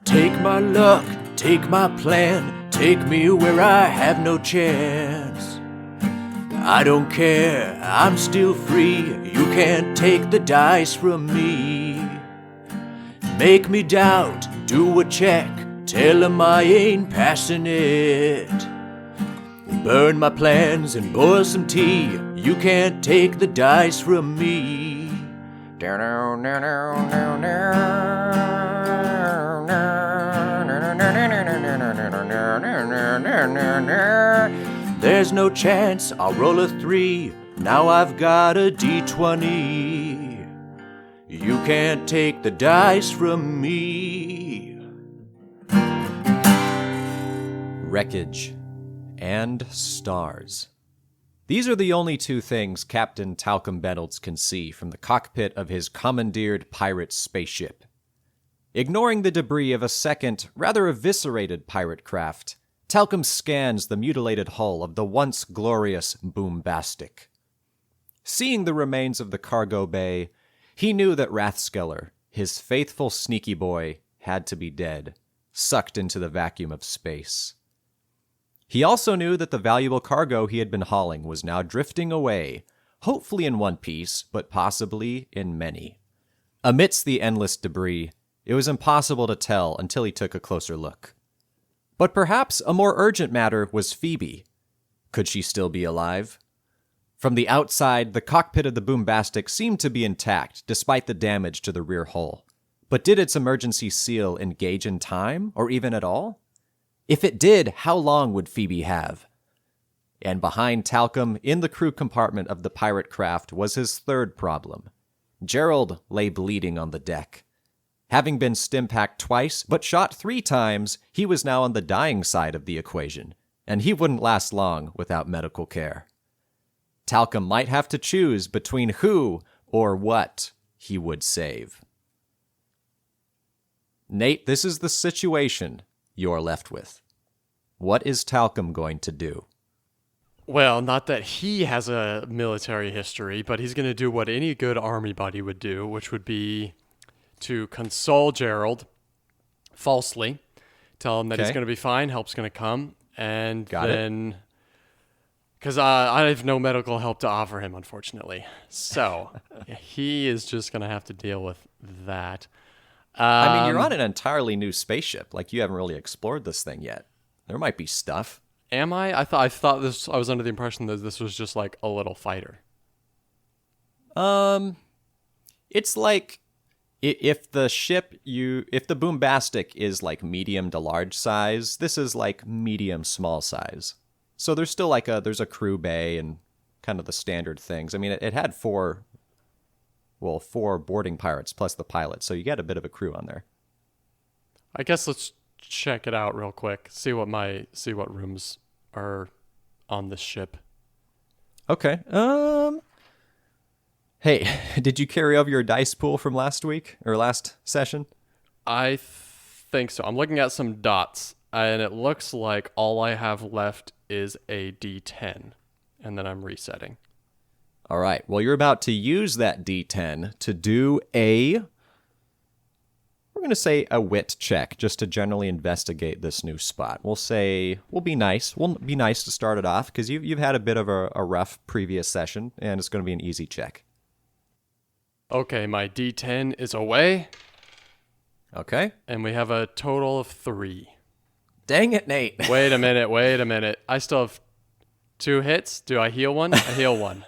Take my luck, take my plan, take me where I have no chance. I don't care, I'm still free, you can't take the dice from me. Make me doubt, do a check, tell 'em I ain't passing it. Burn my plans and boil some tea, you can't take the dice from me. There's no chance, I'll roll a 3, now I've got a D20. You can't take the dice from me. Wreckage and stars. These are the only two things Captain Talcum Bennolds can see from the cockpit of his commandeered pirate spaceship. Ignoring the debris of a second, rather eviscerated pirate craft, Talcum scans the mutilated hull of the once glorious Boombastic. Seeing the remains of the cargo bay, he knew that Rathskeller, his faithful sneaky boy, had to be dead, sucked into the vacuum of space. He also knew that the valuable cargo he had been hauling was now drifting away, hopefully in one piece, but possibly in many. Amidst the endless debris, it was impossible to tell until he took a closer look. But perhaps a more urgent matter was Phoebe. Could she still be alive? From the outside, the cockpit of the Boombastic seemed to be intact, despite the damage to the rear hull. But did its emergency seal engage in time, or even at all? If it did, how long would Phoebe have? And behind Talcum, in the crew compartment of the pirate craft, was his third problem. Gerald lay bleeding on the deck. Having been stimpacked twice, but shot 3 times, he was now on the dying side of the equation, and he wouldn't last long without medical care. Talcum might have to choose between who or what he would save. Nate, this is the situation you're left with. What is Talcum going to do? Well, not that he has a military history, but he's going to do what any good army buddy would do, which would be to console Gerald falsely, tell him that he's going to be fine, help's going to come, and then... Because I have no medical help to offer him, unfortunately. So he is just going to have to deal with that. I mean, you're on an entirely new spaceship. Like, you haven't really explored this thing yet. There might be stuff. Am I? I thought this. I was under the impression that this was just like a little fighter. It's like if the Boombastic is like medium to large size, this is like medium small size. So there's still like there's a crew bay and kind of the standard things. I mean, it had 4 boarding pirates plus the pilot, so you get a bit of a crew on there. I guess let's check it out real quick. See what rooms are on this ship. Okay. Hey, did you carry over your dice pool from last week or last session? I think so. I'm looking at some dots, and it looks like all I have left is a D10, and then I'm resetting. All right. Well, you're about to use that D10 to do we're going to say a wit check, just to generally investigate this new spot. We'll be nice. We'll be nice to start it off, because you've had a bit of a rough previous session, and it's going to be an easy check. Okay, my D10 is away. Okay. And we have a total of 3. Dang it, Nate. Wait a minute. I still have 2 hits. Do I heal one? I heal one.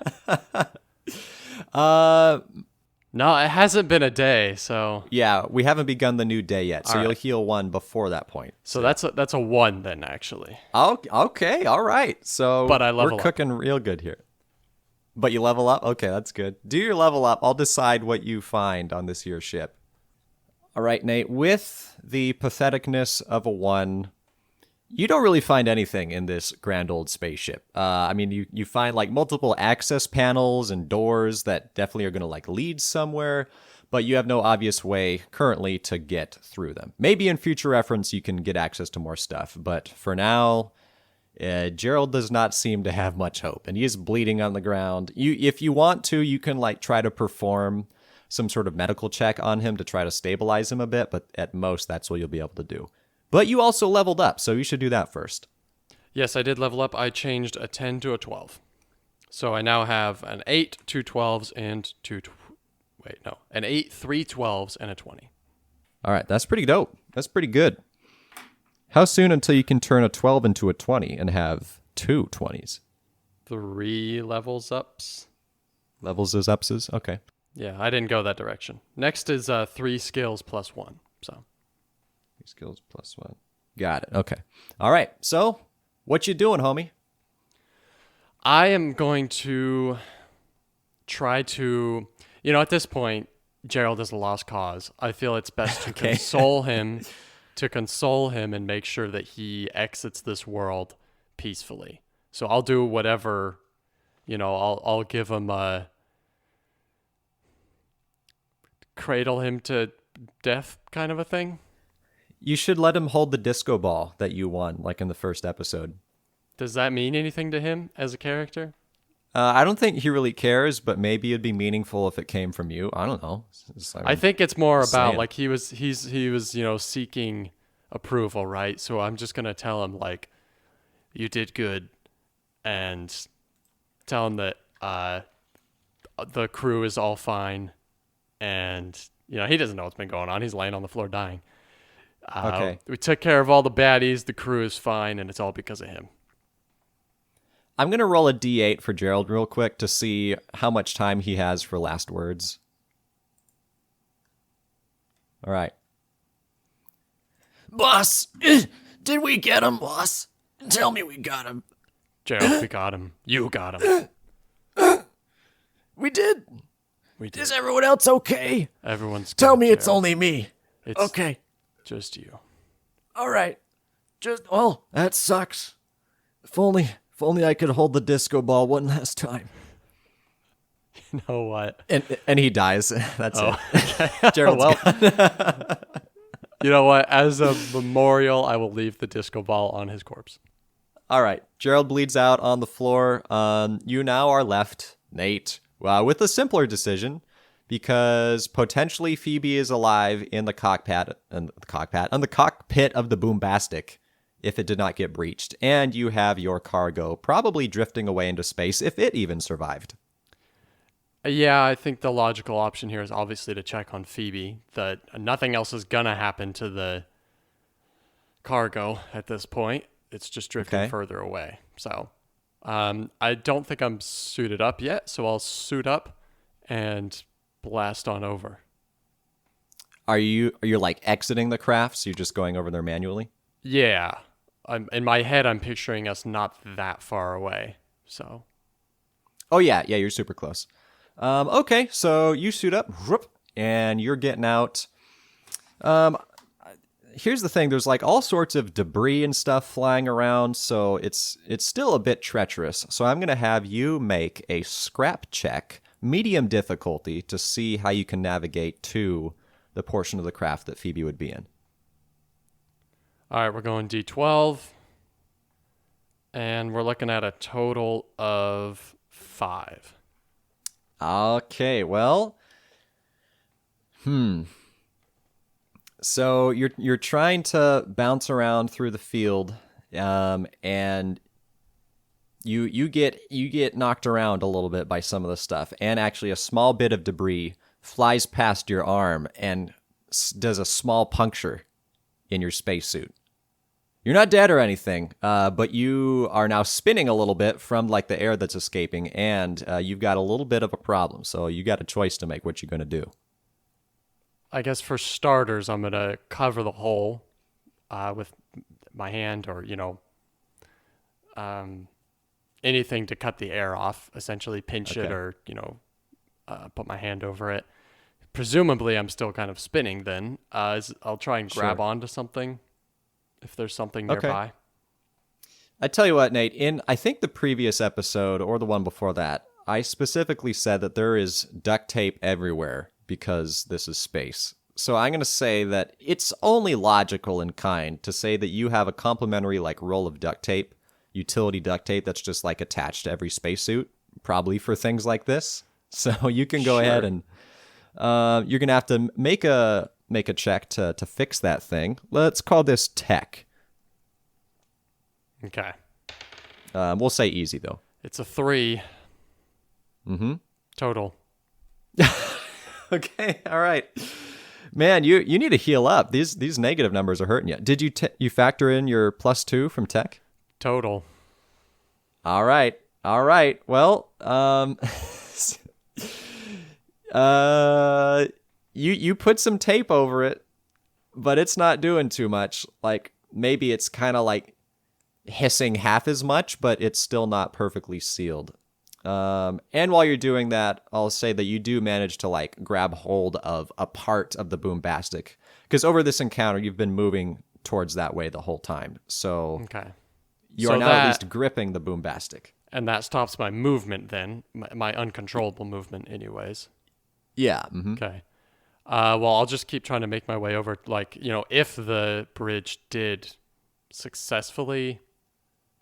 No, it hasn't been a day, so... Yeah, we haven't begun the new day yet, so all you'll right. heal 1 before that point. So that's a 1 then, actually. Okay, all right. So but I level we're cooking real good here. But you level up? Okay, that's good. Do your level up. I'll decide what you find on this here ship. All right, Nate, with the patheticness of a 1... You don't really find anything in this grand old spaceship. I mean, you find like multiple access panels and doors that definitely are going to like lead somewhere, but you have no obvious way currently to get through them. Maybe in future reference you can get access to more stuff, but for now, Gerald does not seem to have much hope, and he is bleeding on the ground. If you want to, you can like try to perform some sort of medical check on him to try to stabilize him a bit, but at most, that's what you'll be able to do. But you also leveled up, so you should do that first. Yes, I did level up. I changed a 10 to a 12. So I now have an 8, 2 12s, and an 8, 3 12s, and a 20. All right, that's pretty dope. That's pretty good. How soon until you can turn a 12 into a 20 and have 2 20s? 3 levels ups. Levels as upses? Okay. Yeah, I didn't go that direction. Next is 3 skills plus 1. So 3 skills plus 1. Got it. Okay. All right. So, what you doing, homie? I am going to try to, at this point, Gerald is a lost cause. I feel it's best to console him, and make sure that he exits this world peacefully. So I'll do whatever, I'll give him a cradle him to death kind of a thing. You should let him hold the disco ball that you won, like in the first episode. Does that mean anything to him as a character? I don't think he really cares, but maybe it'd be meaningful if it came from you. I don't know. I think it's more about like he was seeking approval, right? So I'm just gonna tell him like, you did good, and tell him that the crew is all fine, and he doesn't know what's been going on. He's laying on the floor dying. Okay. We took care of all the baddies. The crew is fine, and it's all because of him. I'm going to roll a d8 for Gerald real quick to see how much time he has for last words. All right. Boss, did we get him, boss? Tell me we got him. Gerald, we got him. You got him. We did. We did. Is everyone else okay? Everyone's good. Tell me Gerald. it's only me. It's okay. Just you. All right. That sucks. If only I could hold the disco ball one last time. You know what? And he dies. That's it. Okay. Gerald's gone. You know what? As a memorial, I will leave the disco ball on his corpse. All right. Gerald bleeds out on the floor. You now are left, Nate, with a simpler decision, because potentially Phoebe is alive in the cockpit of the Boombastic if it did not get breached, and you have your cargo probably drifting away into space if it even survived. Yeah, I think the logical option here is obviously to check on Phoebe. That nothing else is gonna happen to the cargo at this point. It's just drifting further away. So I don't think I'm suited up yet, so I'll suit up and blast on over. Are you like exiting the craft, so you're just going over there manually? Yeah. In my head, I'm picturing us not that far away. So. Oh, yeah, you're super close. Okay, so you suit up, and you're getting out. Here's the thing. There's like all sorts of debris and stuff flying around, so it's still a bit treacherous. So I'm going to have you make a scrap check, medium difficulty, to see how you can navigate to the portion of the craft that Phoebe would be in. All right, we're going D12, and we're looking at a total of 5. Okay, well, so you're trying to bounce around through the field, and you get knocked around a little bit by some of the stuff, and actually a small bit of debris flies past your arm and does a small puncture in your spacesuit. You're not dead or anything, but you are now spinning a little bit from like the air that's escaping, and you've got a little bit of a problem. So you got a choice to make what you're going to do. I guess for starters, I'm going to cover the hole with my hand or, anything to cut the air off, essentially pinch it or, put my hand over it. Presumably, I'm still kind of spinning then. I'll try and grab onto something. If there's something nearby. Okay. I tell you what, Nate, in I think the previous episode or the one before that, I specifically said that there is duct tape everywhere because this is space. So I'm going to say that it's only logical and kind to say that you have a complimentary like roll of duct tape, utility duct tape that's just like attached to every spacesuit, probably for things like this. So you can go ahead and You're gonna have to make a check to fix that thing. Let's call this tech. Okay. We'll say easy though. It's a 3. Mm-hmm. Total. Okay. All right. Man, you need to heal up. These negative numbers are hurting you. Did you factor in your +2 from tech? Total. All right. Well, you put some tape over it, but it's not doing too much. Like maybe it's kind of like hissing half as much, but it's still not perfectly sealed. And while you're doing that, I'll say that you do manage to like grab hold of a part of the boombastic, because over this encounter you've been moving towards that way the whole time. So Okay. you So are now that- at least gripping the boombastic. And that stops my movement then, my uncontrollable movement anyways. Yeah. Mm-hmm. Okay. Well, I'll just keep trying to make my way over. Like, if the bridge did successfully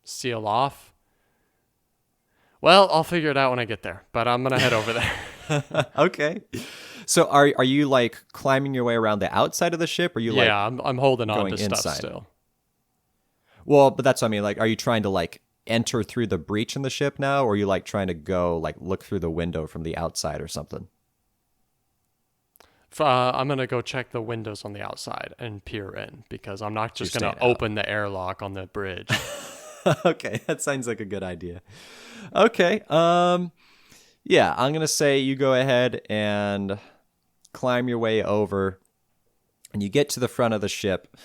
seal off, well, I'll figure it out when I get there. But I'm going to head over there. Okay. So are you like climbing your way around the outside of the ship? Or are you like I'm holding on going to stuff inside? still. Well, but that's what I mean. Like, are you trying to like enter through the breach in the ship now, or are you like trying to go like look through the window from the outside or something? I'm going to go check the windows on the outside and peer in, because I'm not just going to staying out. open the airlock on the bridge. Okay, that sounds like a good idea. Okay. Yeah, I'm going to say you go ahead and climb your way over, and you get to the front of the ship.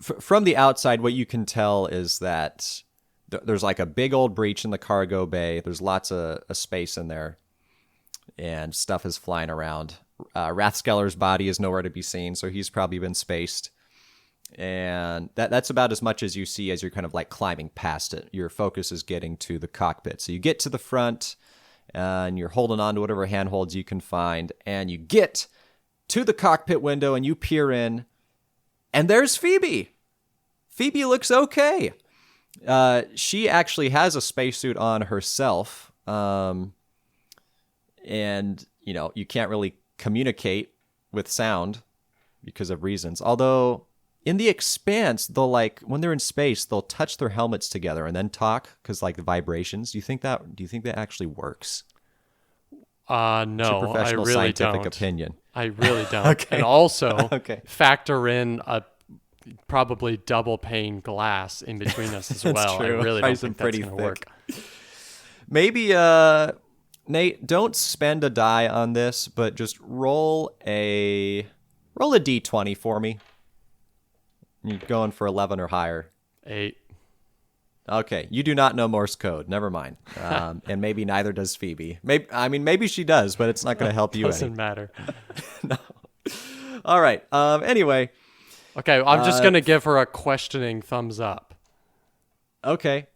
From the outside, what you can tell is that there's like a big old breach in the cargo bay. There's lots of space in there, and stuff is flying around. Rathskeller's body is nowhere to be seen, so he's probably been spaced. And that's about as much as you see as you're kind of like climbing past it. Your focus is getting to the cockpit. So you get to the front, and you're holding on to whatever handholds you can find, and you get to the cockpit window, and you peer in, and there's Phoebe. Phoebe looks okay. She actually has a spacesuit on herself, and you can't really communicate with sound because of reasons. Although in the Expanse, they'll like when they're in space, they'll touch their helmets together and then talk because like the vibrations. Do you think that actually works? No, It's a professional I really scientific don't. opinion. I really don't. Okay. And also Okay. factor in a probably double pane glass in between us as That's well. true. I really Probably don't some think that's pretty going to thick. work. Maybe, Nate, don't spend a die on this, but just roll a d20 for me. You're going for 11 or higher. 8. Okay, you do not know Morse code. Never mind. And maybe neither does Phoebe. Maybe she does, but it's not going to help you any. Doesn't matter. No. All right. Anyway. Okay, I'm just going to give her a questioning thumbs up. Okay.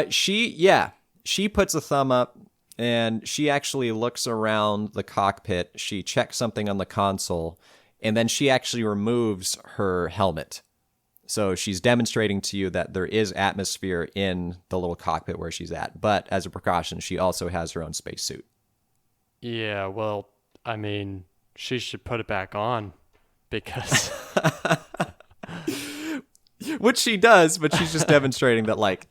She puts a thumb up, and she actually looks around the cockpit. She checks something on the console, and then she actually removes her helmet. So she's demonstrating to you that there is atmosphere in the little cockpit where she's at. But as a precaution, she also has her own spacesuit. Yeah, well, I mean, she should put it back on because... Which she does, but she's just demonstrating that, like,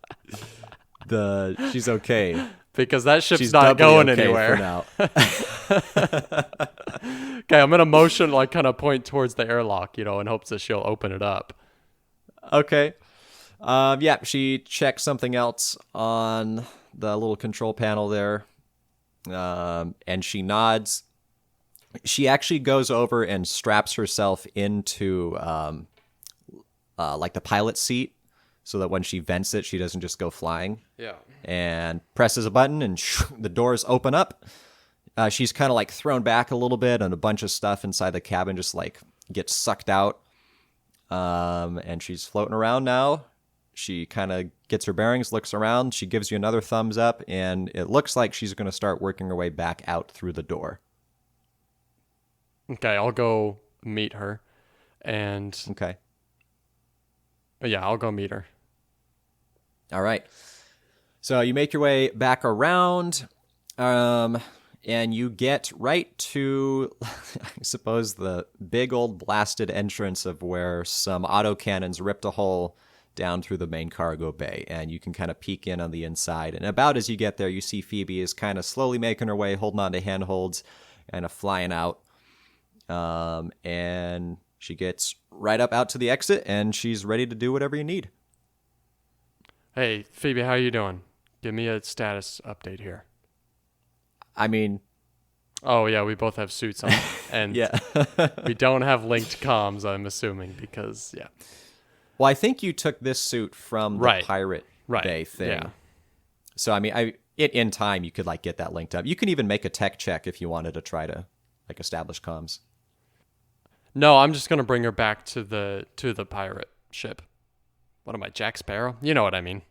she's okay. Because that ship's She's not doubly going okay anywhere. for now. Okay, I'm going to motion, like, kind of point towards the airlock, in hopes that she'll open it up. Okay. She checks something else on the little control panel there. And she nods. She actually goes over and straps herself into like the pilot seat so that when she vents it, she doesn't just go flying. Yeah. And presses a button and the doors open up. She's kind of like thrown back a little bit and a bunch of stuff inside the cabin just like gets sucked out. And she's floating around now. She kind of gets her bearings, looks around. She gives you another thumbs up, and it looks like she's going to start working her way back out through the door. Okay, I'll go meet her. And Okay. yeah, I'll go meet her. All right. So you make your way back around, and and you get right to, I suppose, the big old blasted entrance of where some autocannons ripped a hole down through the main cargo bay, and you can kind of peek in on the inside. And about as you get there, you see Phoebe is kind of slowly making her way, holding on to handholds, and flying out. And she gets right up out to the exit, and she's ready to do whatever you need. Hey, Phoebe, how you doing? Give me a status update here. I mean... Oh, yeah, we both have suits on. And yeah. we don't have linked comms, I'm assuming, because, yeah. Well, I think you took this suit from the Pirate Bay thing. Yeah. So, I mean, in time, you could, like, get that linked up. You can even make a tech check if you wanted to try to, like, establish comms. No, I'm just going to bring her back to the pirate ship. What am I, Jack Sparrow? You know what I mean.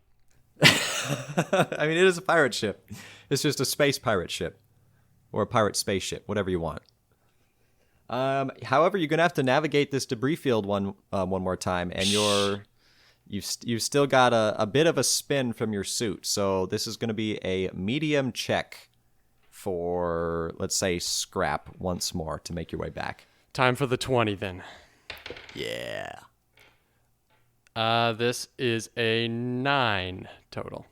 I mean, it is a pirate ship. It's just a space pirate ship. Or a pirate spaceship, whatever you want. However, you're going to have to navigate this debris field one more time, and you've still got a bit of a spin from your suit. So this is going to be a medium check for, let's say, scrap once more to make your way back. Time for the 20 then. Yeah. This is a 9 total.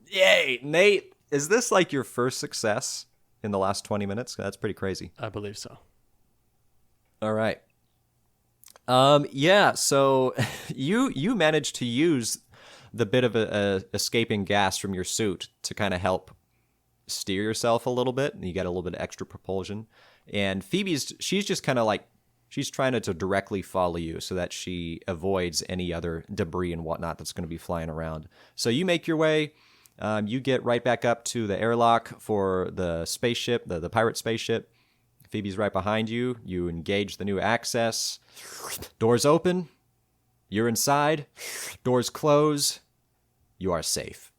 Yay, Nate. Is this like your first success in the last 20 minutes? That's pretty crazy. I believe so. All right. Yeah, so you managed to use the bit of escaping gas from your suit to kind of help steer yourself a little bit, and you get a little bit of extra propulsion. And she's just kind of like, she's trying to directly follow you so that she avoids any other debris and whatnot that's going to be flying around. So you make your way. You get right back up to the airlock for the spaceship, the pirate spaceship. Phoebe's right behind you. You engage the new access. Doors open. You're inside. Doors close. You are safe.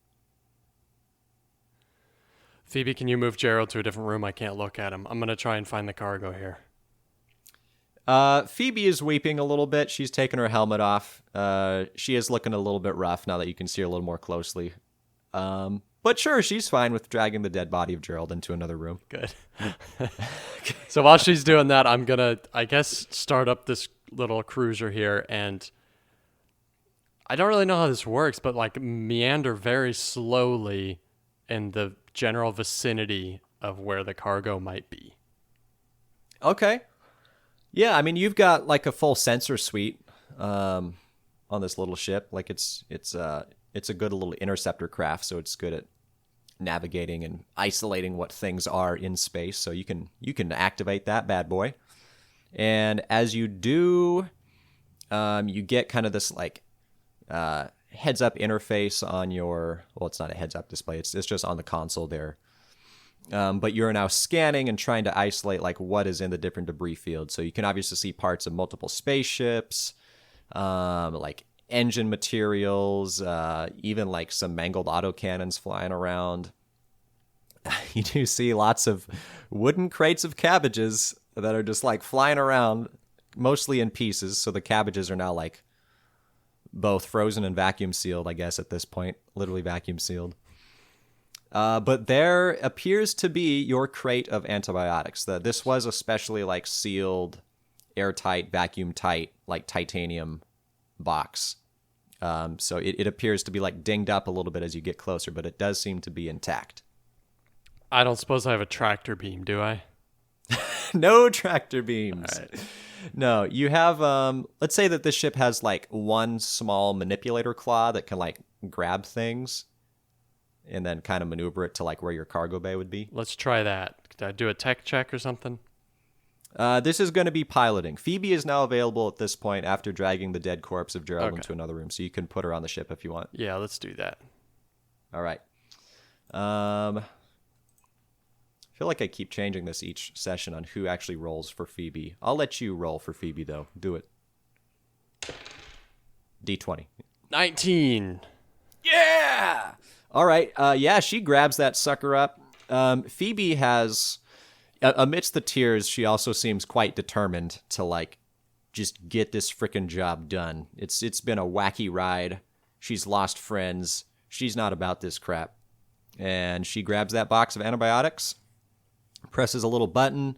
Phoebe, can you move Gerald to a different room? I can't look at him. I'm going to try and find the cargo here. Phoebe is weeping a little bit. She's taken her helmet off. She is looking a little bit rough now that you can see her a little more closely. But sure, she's fine with dragging the dead body of Gerald into another room. Good. So while she's doing that, I'm going to, I guess, start up this little cruiser here. And I don't really know how this works, but like meander very slowly in the general vicinity of where the cargo might be. Okay. Yeah, I mean, you've got like a full sensor suite on this little ship. Like it's a good little interceptor craft, so it's good at navigating and isolating what things are in space. So you can activate that bad boy. And as you do, you get kind of this like heads-up interface on your, well, it's not a heads-up display. It's just on the console there. But you're now scanning and trying to isolate like what is in the different debris fields. So you can obviously see parts of multiple spaceships, like engine materials, even like some mangled autocannons flying around. You do see lots of wooden crates of cabbages that are just like flying around, mostly in pieces. So the cabbages are now like both frozen and vacuum sealed, I guess, at this point, literally vacuum sealed. But there appears to be your crate of antibiotics. This was especially like sealed, airtight, vacuum tight, like titanium box. So it appears to be like dinged up a little bit as you get closer, but it does seem to be intact. I don't suppose I have a tractor beam, do I? No tractor beams. All right. No, you have, let's say that this ship has like one small manipulator claw that can like grab things and then kind of maneuver it to like where your cargo bay would be. Let's try that. Could I do a tech check or something? This is going to be piloting. Phoebe is now available at this point after dragging the dead corpse of Gerald into another room, so you can put her on the ship if you want. Yeah, let's do that. All right. I feel like I keep changing this each session on who actually rolls for Phoebe. I'll let you roll for Phoebe, though. Do it. D20. 19. Yeah! All right. Yeah, she grabs that sucker up. Phoebe has... amidst the tears, she also seems quite determined to, like, just get this frickin' job done. It's been a wacky ride. She's lost friends. She's not about this crap. And she grabs that box of antibiotics, presses a little button,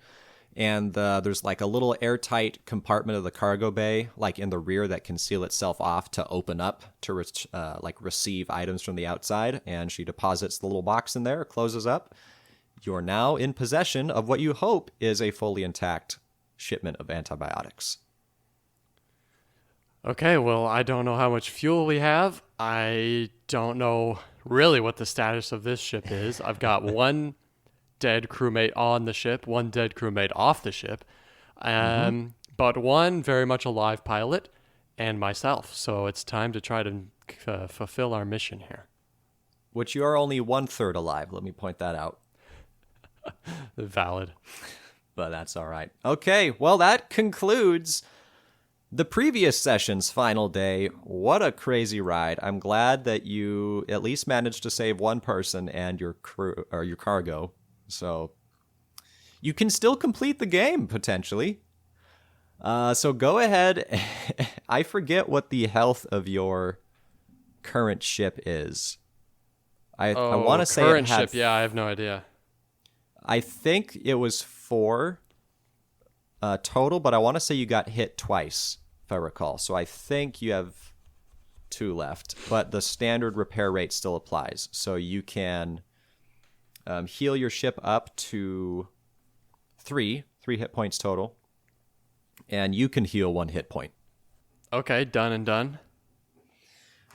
and there's like a little airtight compartment of the cargo bay, like in the rear, that can seal itself off to open up to receive items from the outside. And she deposits the little box in there, closes up. You're now in possession of what you hope is a fully intact shipment of antibiotics. Okay, well, I don't know how much fuel we have. I don't know really what the status of this ship is. I've got one dead crewmate on the ship, one dead crewmate off the ship, but one very much alive pilot and myself. So it's time to try to fulfill our mission here. Which you are only 1/3 alive. Let me point that out. Valid. But that's all right. Okay, well, that concludes the previous session's final day. What a crazy ride. I'm glad that you at least managed to save one person and your crew or your cargo. So you can still complete the game, potentially. So go ahead. I forget what the health of your current ship is. I want to say current it had, ship. Yeah, I have no idea. I think it was 4 total, but I want to say you got hit twice, if I recall. So I think you have 2 left, but the standard repair rate still applies. So you can heal your ship up to 3 hit points total, and you can heal 1 hit point. Okay, done and done.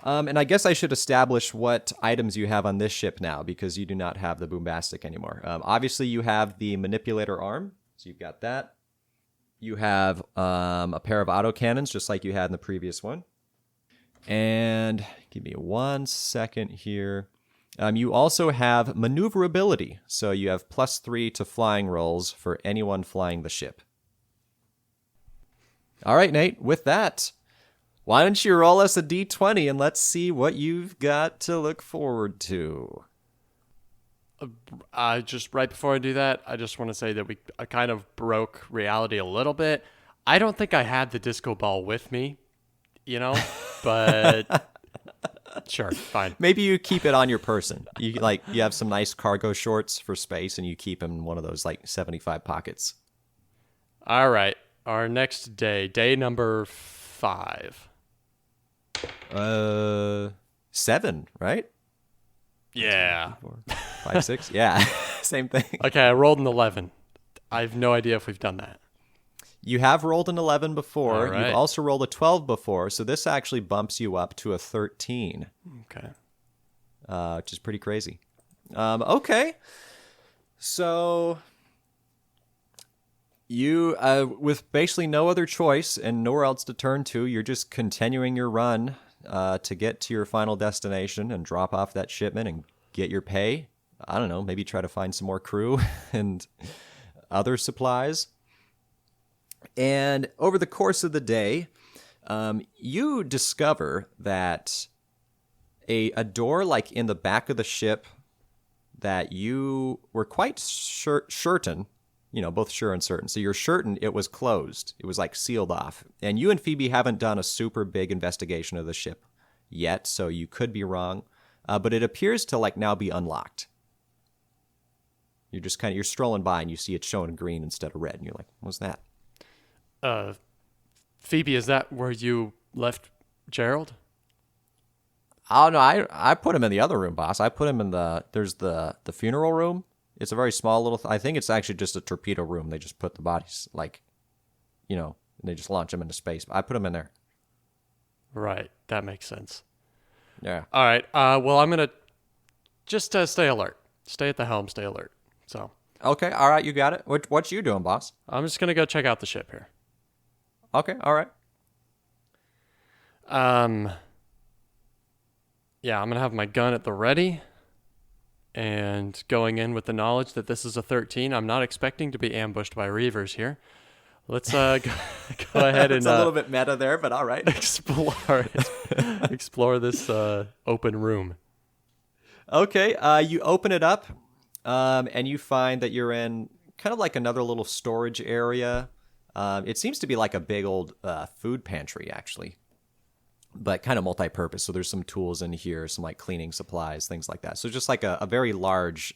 And I guess I should establish what items you have on this ship now, because you do not have the Boombastic anymore. Obviously, you have the Manipulator arm, so you've got that. You have a pair of autocannons, just like you had in the previous one. And give me 1 second here. You also have maneuverability, so you have +3 to flying rolls for anyone flying the ship. All right, Nate, with that, why don't you roll us a d20 and let's see what you've got to look forward to. Just right before I do that, I just want to say that I kind of broke reality a little bit. I don't think I had the disco ball with me, but sure, fine. Maybe you keep it on your person. You have some nice cargo shorts for space, and you keep them in one of those 75 pockets. All right, our next day number 5. 7, right? Yeah. 4, 5, 6. Yeah, same thing. Okay, I rolled an 11. I have no idea if we've done that. You have rolled an 11 before. All right. You've also rolled a 12 before, so this actually bumps you up to a 13. Okay. Which is pretty crazy. Okay. So you, with basically no other choice and nowhere else to turn to, you're just continuing your run to get to your final destination and drop off that shipment and get your pay. I don't know, maybe try to find some more crew and other supplies. And over the course of the day, you discover that a door in the back of the ship that you were quite certain, both sure and certain. So you're certain it was closed. It was sealed off. And you and Phoebe haven't done a super big investigation of the ship yet, so you could be wrong. But it appears to now be unlocked. You're just you're strolling by and you see it showing green instead of red. And you're like, what's that? Phoebe, is that where you left Gerald? Oh, no, I put him in the other room, boss. I put him in there's the funeral room. It's a very small little, I think it's actually just a torpedo room. They just put the bodies, and they just launch them into space. I put them in there. Right, that makes sense. Yeah. All right, well, I'm going to just stay alert. Stay at the helm, stay alert. So. Okay, all right, you got it. What you doing, boss? I'm just going to go check out the ship here. Okay, all right. Yeah, I'm going to have my gun at the ready. And going in with the knowledge that this is a 13, I'm not expecting to be ambushed by Reavers here. Let's go ahead and... It's a little bit meta there, but all right. Explore this open room. Okay, you open it up, and you find that you're in kind of another little storage area. It seems to be a big old food pantry, actually, but kind of multi-purpose. So there's some tools in here, some cleaning supplies, things like that. So just a very large,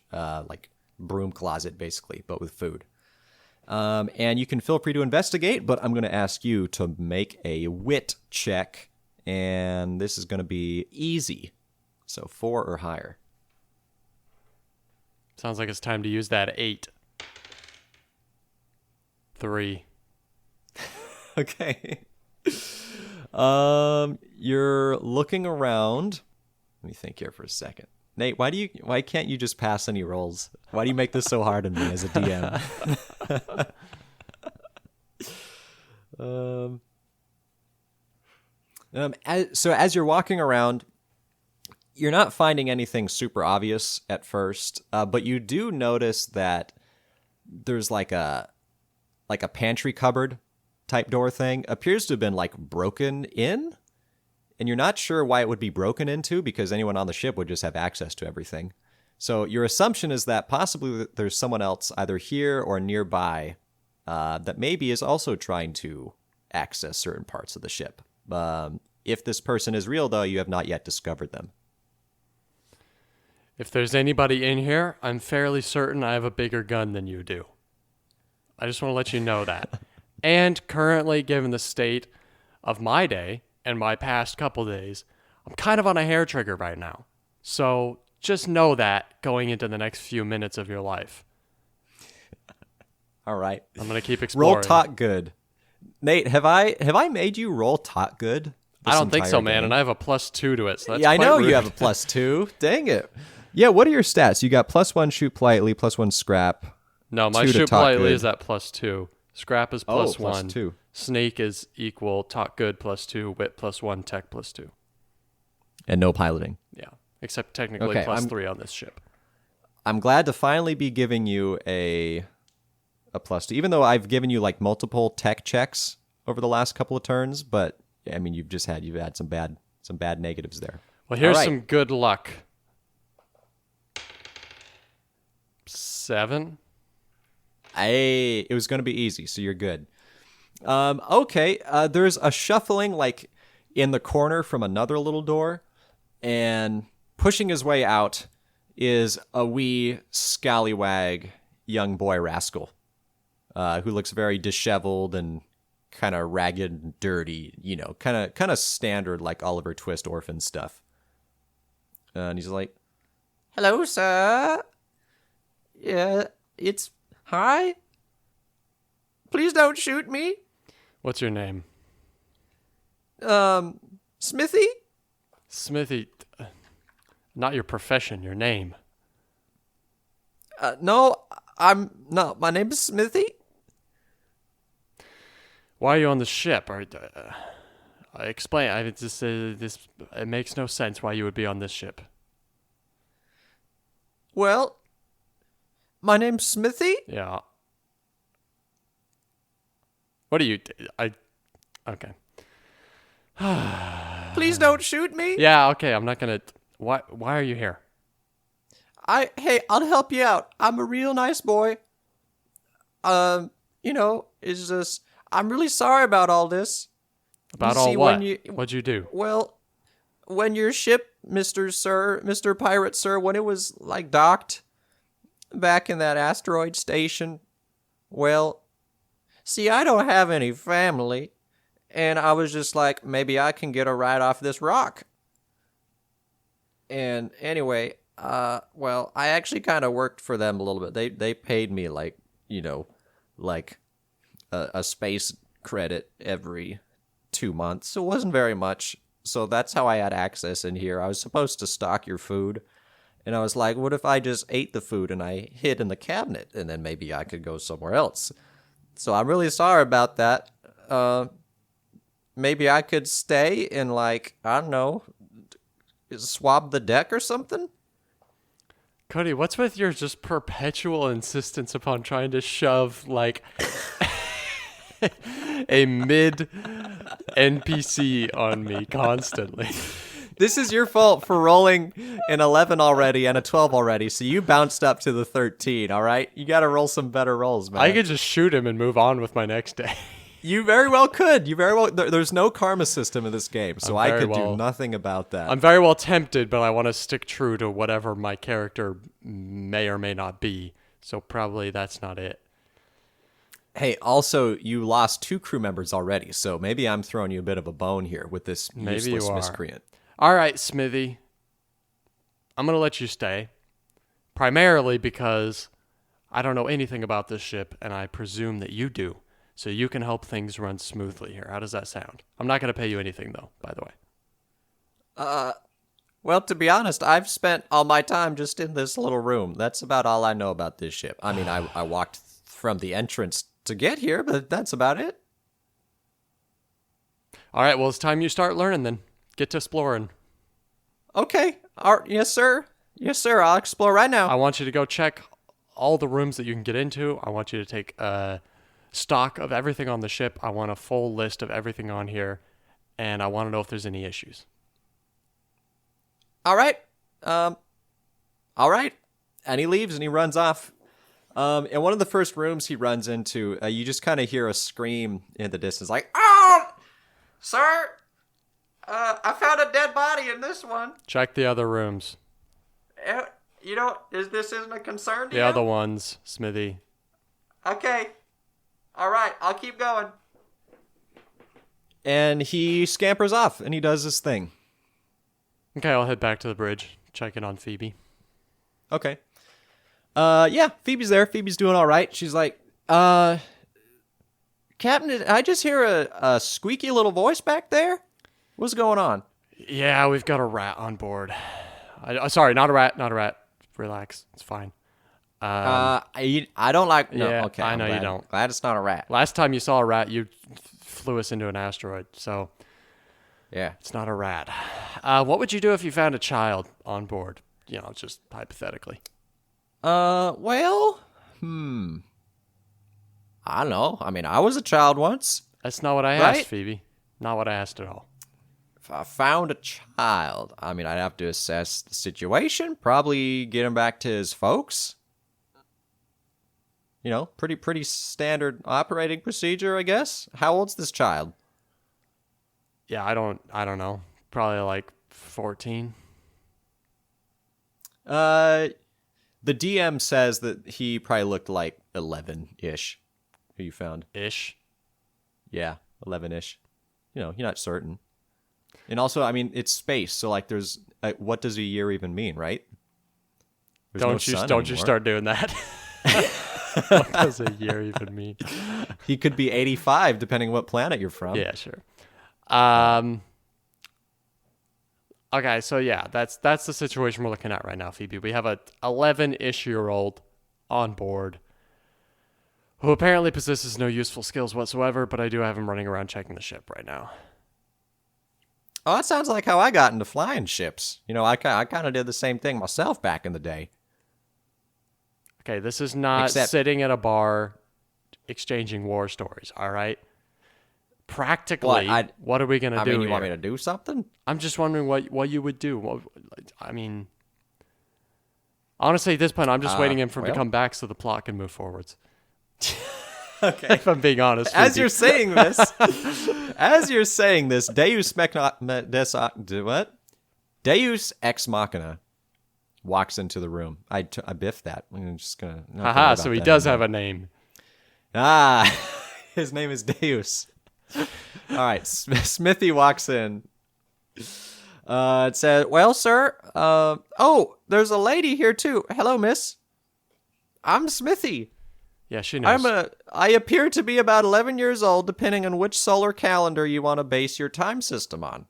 broom closet, basically, but with food. And you can feel free to investigate, but I'm going to ask you to make a wit check, and this is going to be easy, so 4 or higher. Sounds like it's time to use that 8. 3. Okay. You're looking around. Let me think here for a second. Nate, why can't you just pass any rolls? Why do you make this so hard on me as a DM? So as you're walking around, you're not finding anything super obvious at first, but you do notice that there's like a pantry cupboard type door thing appears to have been like broken in, and you're not sure why it would be broken into because anyone on the ship would just have access to everything. So your assumption is that possibly there's someone else either here or nearby that maybe is also trying to access certain parts of the ship. If this person is real, though, you have not yet discovered them. If there's anybody in here, I'm fairly certain I have a bigger gun than you do. I just want to let you know that. And currently, given the state of my day and my past couple days, I'm kind of on a hair trigger right now. So just know that going into the next few minutes of your life. All right. I'm going to keep exploring. Roll talk good. Nate, have I made you roll talk good? I don't think so, man. And I have a +2 to it. So that's I know rude. You have a +2. Dang it. Yeah, what are your stats? You got +1 shoot politely, +1 scrap. No, my 2 to shoot talk politely good. is at +2. Scrap is +1. +2. Snake is equal. Talk good +2. Wit +1. Tech +2. And no piloting. Yeah, except technically Okay, +3 on this ship. I'm glad to finally be giving you a +2, even though I've given you like multiple tech checks over the last couple of turns. But I mean, you've had some bad negatives there. Well, here's All right. some good luck. 7. It was going to be easy, so you're good. Okay, there's a shuffling like in the corner from another little door, and pushing his way out is a wee scallywag young boy rascal who looks very disheveled and kind of ragged and dirty, kind of standard like Oliver Twist orphan stuff. And he's like, "Hello, sir. Yeah, it's hi. Please don't shoot me. What's your name? Smithy? Smithy. Not your profession, your name. No, my name is Smithy. Why are you on the ship? Explain. It makes no sense why you would be on this ship. Well, my name's Smithy. Yeah. What do you... Okay. Please don't shoot me. Yeah, okay, I'm not gonna... Why are you here? Hey, I'll help you out. I'm a real nice boy. It's just... I'm really sorry about all this. About all what? What'd you do? Well, when your ship, Mr. Pirate Sir, when it was, like, docked back in that asteroid station, well... See, I don't have any family, and I was just like, maybe I can get a ride off this rock. And anyway, well, I actually kind of worked for them a little bit. They paid me like a space credit every 2 months. So it wasn't very much. So that's how I had access in here. I was supposed to stock your food, and I was like, what if I just ate the food and I hid in the cabinet, and then maybe I could go somewhere else? So I'm really sorry about that. Maybe I could stay and, like, I don't know, swab the deck or something? Cody, what's with your just perpetual insistence upon trying to shove, like, a mid NPC on me constantly? This is your fault for rolling an 11 already and a 12 already, so you bounced up to the 13, all right? You got to roll some better rolls, man. I could just shoot him and move on with my next day. You very well could. There's no karma system in this game, so I could do nothing about that. I'm very well tempted, but I want to stick true to whatever my character may or may not be. So probably that's not it. Hey, also, you lost 2 crew members already, so maybe I'm throwing you a bit of a bone here with this Maybe useless you are. miscreant. All right, Smithy. I'm going to let you stay. Primarily because I don't know anything about this ship, and I presume that you do. So you can help things run smoothly here. How does that sound? I'm not going to pay you anything, though, by the way. Well, to be honest, I've spent all my time just in this little room. That's about all I know about this ship. I mean, I walked from the entrance to get here, but that's about it. All right, well, it's time you start learning then. Get to exploring. Okay. Yes, sir. Yes, sir. I'll explore right now. I want you to go check all the rooms that you can get into. I want you to take stock of everything on the ship. I want a full list of everything on here, and I want to know if there's any issues. All right. All right. And he leaves and he runs off. In one of the first rooms he runs into, you just kind of hear a scream in the distance, like, "Oh, sir, I found a dead body in this one. Check the other rooms. This isn't a concern to The you?" other ones, Smithy. Okay. All right, I'll keep going. And he scampers off, and he does his thing. Okay, I'll head back to the bridge. Check in on Phoebe. Okay. Yeah, Phoebe's there. Phoebe's doing all right. She's like, Captain, did I just hear a squeaky little voice back there? What's going on? Yeah, we've got a rat on board. Sorry, not a rat. Relax, it's fine. I don't like... No, yeah, okay. I know I'm you glad- don't. Glad it's not a rat. Last time you saw a rat, you flew us into an asteroid, so Yeah. it's not a rat. What would you do if you found a child on board? Just hypothetically. Well, I don't know. I mean, I was a child once. That's not what I Right? asked, Phoebe. Not what I asked at all. If I found a child, I mean, I'd have to assess the situation, probably get him back to his folks. Pretty standard operating procedure, I guess. How old's this child? Yeah, I don't know. Probably like 14. The DM says that he probably looked like 11-ish. Who you found? Ish. Yeah, 11-ish. You're not certain. And also, I mean, it's space, so like, there's what does a year even mean, right? There's no sun Don't you anymore. start doing that. What does a year even mean? He could be 85, depending on what planet you're from. Yeah, sure. Okay, so yeah, that's the situation we're looking at right now, Phoebe. We have a 11-ish-year-old on board who apparently possesses no useful skills whatsoever, but I do have him running around checking the ship right now. Oh, that sounds like how I got into flying ships. I kind of did the same thing myself back in the day. Okay, this is not Except- sitting at a bar exchanging war stories, all right? Practically, what are we going to do I mean, you here? want me to do something? I'm just wondering what you would do. I mean, honestly, at this point, I'm just waiting for him to come back so the plot can move forwards. Okay. If I'm being honest. As with you're saying this, Deus Ex Machina walks into the room. I biffed that. I'm just gonna. Haha, so he does have a name. His name is Deus. All right, Smithy walks in. It says, "Well, sir. There's a lady here too. Hello, miss. I'm Smithy. Yeah, she knows. I appear to be about 11 years old, depending on which solar calendar you want to base your time system on."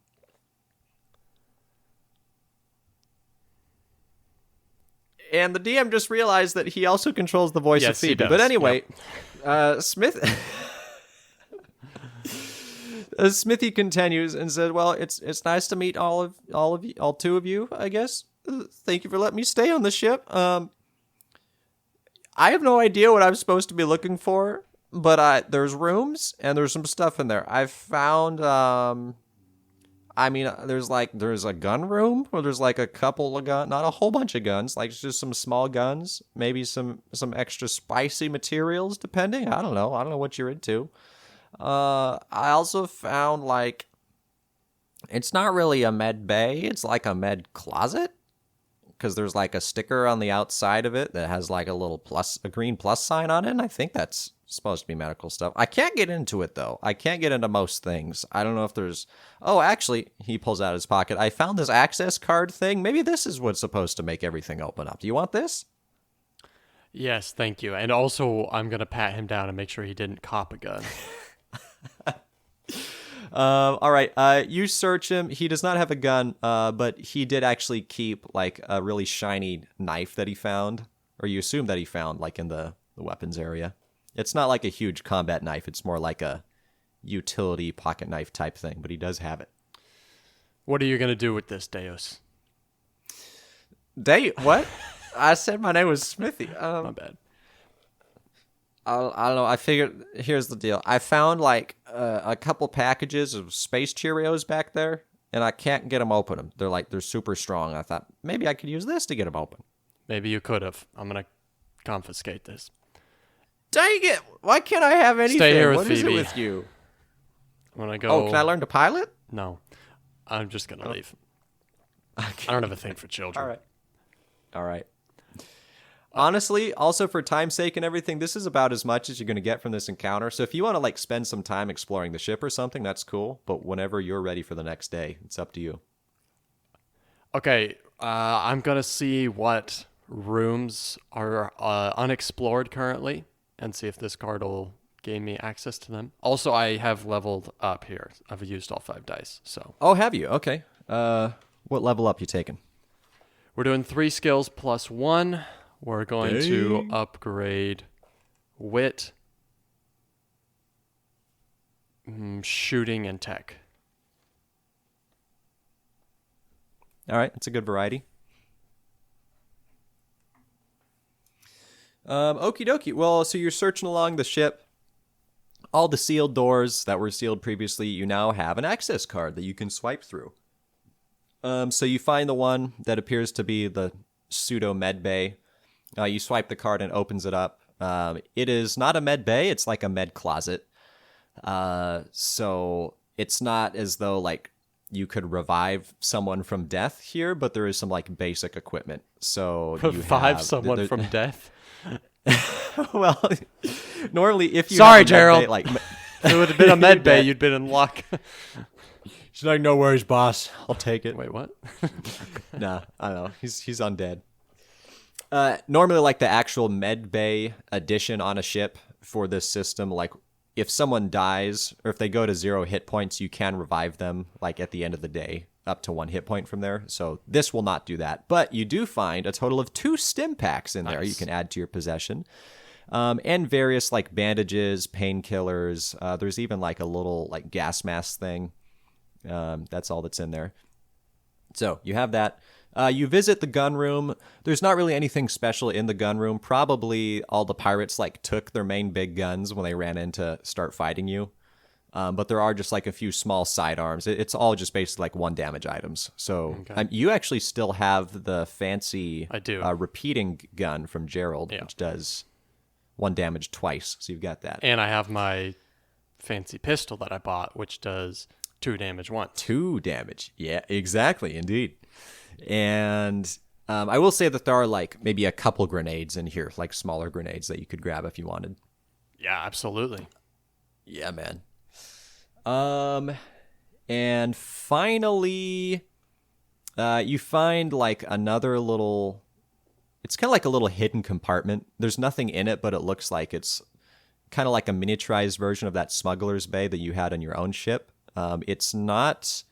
And the DM just realized that he also controls the voice of Yes, he Phoebe. does. But anyway, Smithy continues and said, "Well, it's nice to meet all of you, all 2 of you, I guess. Thank you for letting me stay on the ship. I have no idea what I'm supposed to be looking for, but there's rooms and there's some stuff in there. I've found there's a gun room where there's like a couple of guns, not a whole bunch of guns, like just some small guns, maybe some extra spicy materials, depending. I don't know what you're into. I also found it's not really a med bay, it's like a med closet, because there's like a sticker on the outside of it that has like a green plus sign on it. And I think that's supposed to be medical stuff. I can't get into it though. I can't get into most things. I don't know if there's. Oh, actually, he pulls out his pocket. I found this access card thing. Maybe this is what's supposed to make everything open up. Do you want this? Yes, thank you. And also, I'm going to pat him down and make sure he didn't cop a gun. All right. You search him. He does not have a gun, but he did actually keep like a really shiny knife that he found, or you assume that he found like in the weapons area. It's not like a huge combat knife. It's more like a utility pocket knife type thing, but he does have it. What are you going to do with this, Deus? What? I said my name was Smithy. My bad. I don't know. I figured, here's the deal. I found like a couple packages of space Cheerios back there, and I can't get them open. They're super strong. I thought maybe I could use this to get them open. Maybe you could have. I'm going to confiscate this. Dang it! Why can't I have anything? Stay here with What is Phoebe. it with you? I'm going to go. Oh, can I learn to pilot? No. I'm just going to leave. Okay. I don't have a thing for children. All right. Honestly, also for time's sake and everything, this is about as much as you're going to get from this encounter. So if you want to like spend some time exploring the ship or something, that's cool. But whenever you're ready for the next day, it's up to you. Okay, I'm going to see what rooms are unexplored currently and see if this card will gain me access to them. Also, I have leveled up here. I've used all 5 dice, so. Oh, have you? Okay. What level up you taking? We're doing 3 skills plus 1. We're going to upgrade wit, shooting, and tech. All right, that's a good variety. Okie dokie. Well, so you're searching along the ship. All the sealed doors that were sealed previously, you now have an access card that you can swipe through. So you find the one that appears to be the pseudo med bay. You swipe the card and it opens it up. It is not a med bay. It's like a med closet. So it's not as though like you could revive someone from death here, but there is some like basic equipment. So you Revive someone from death? Well, normally if you Sorry, have a med Gerald. bay, like If it would have been a med bay, you'd been in luck. she's like, no worries, boss. I'll take it. Wait, what? Nah, I don't know. He's undead. Normally, like the actual med bay addition on a ship for this system, like if someone dies or if they go to 0 hit points, you can revive them like at the end of the day up to 1 hit point from there. So this will not do that, but you do find a total of 2 stim packs in there you can add to your possession, and various like bandages, painkillers. There's even like a little like gas mask thing. That's all that's in there. So you have that. You visit the gun room. There's not really anything special in the gun room. Probably all the pirates like took their main big guns when they ran in to start fighting you. But there are just like a few small sidearms. It's all just basically like 1 damage items. So you actually still have the fancy I do. Repeating gun from Gerald, which does 1 damage twice. So you've got that. And I have my fancy pistol that I bought, which does 2 damage once. 2 damage. Yeah, exactly. Indeed. And I will say that there are like maybe a couple grenades in here, like smaller grenades that you could grab if you wanted. Yeah, absolutely. Yeah, man. And finally, you find like another little, it's kind of like a little hidden compartment. There's nothing in it, but it looks like it's kind of like a miniaturized version of that smuggler's bay that you had on your own ship. It's not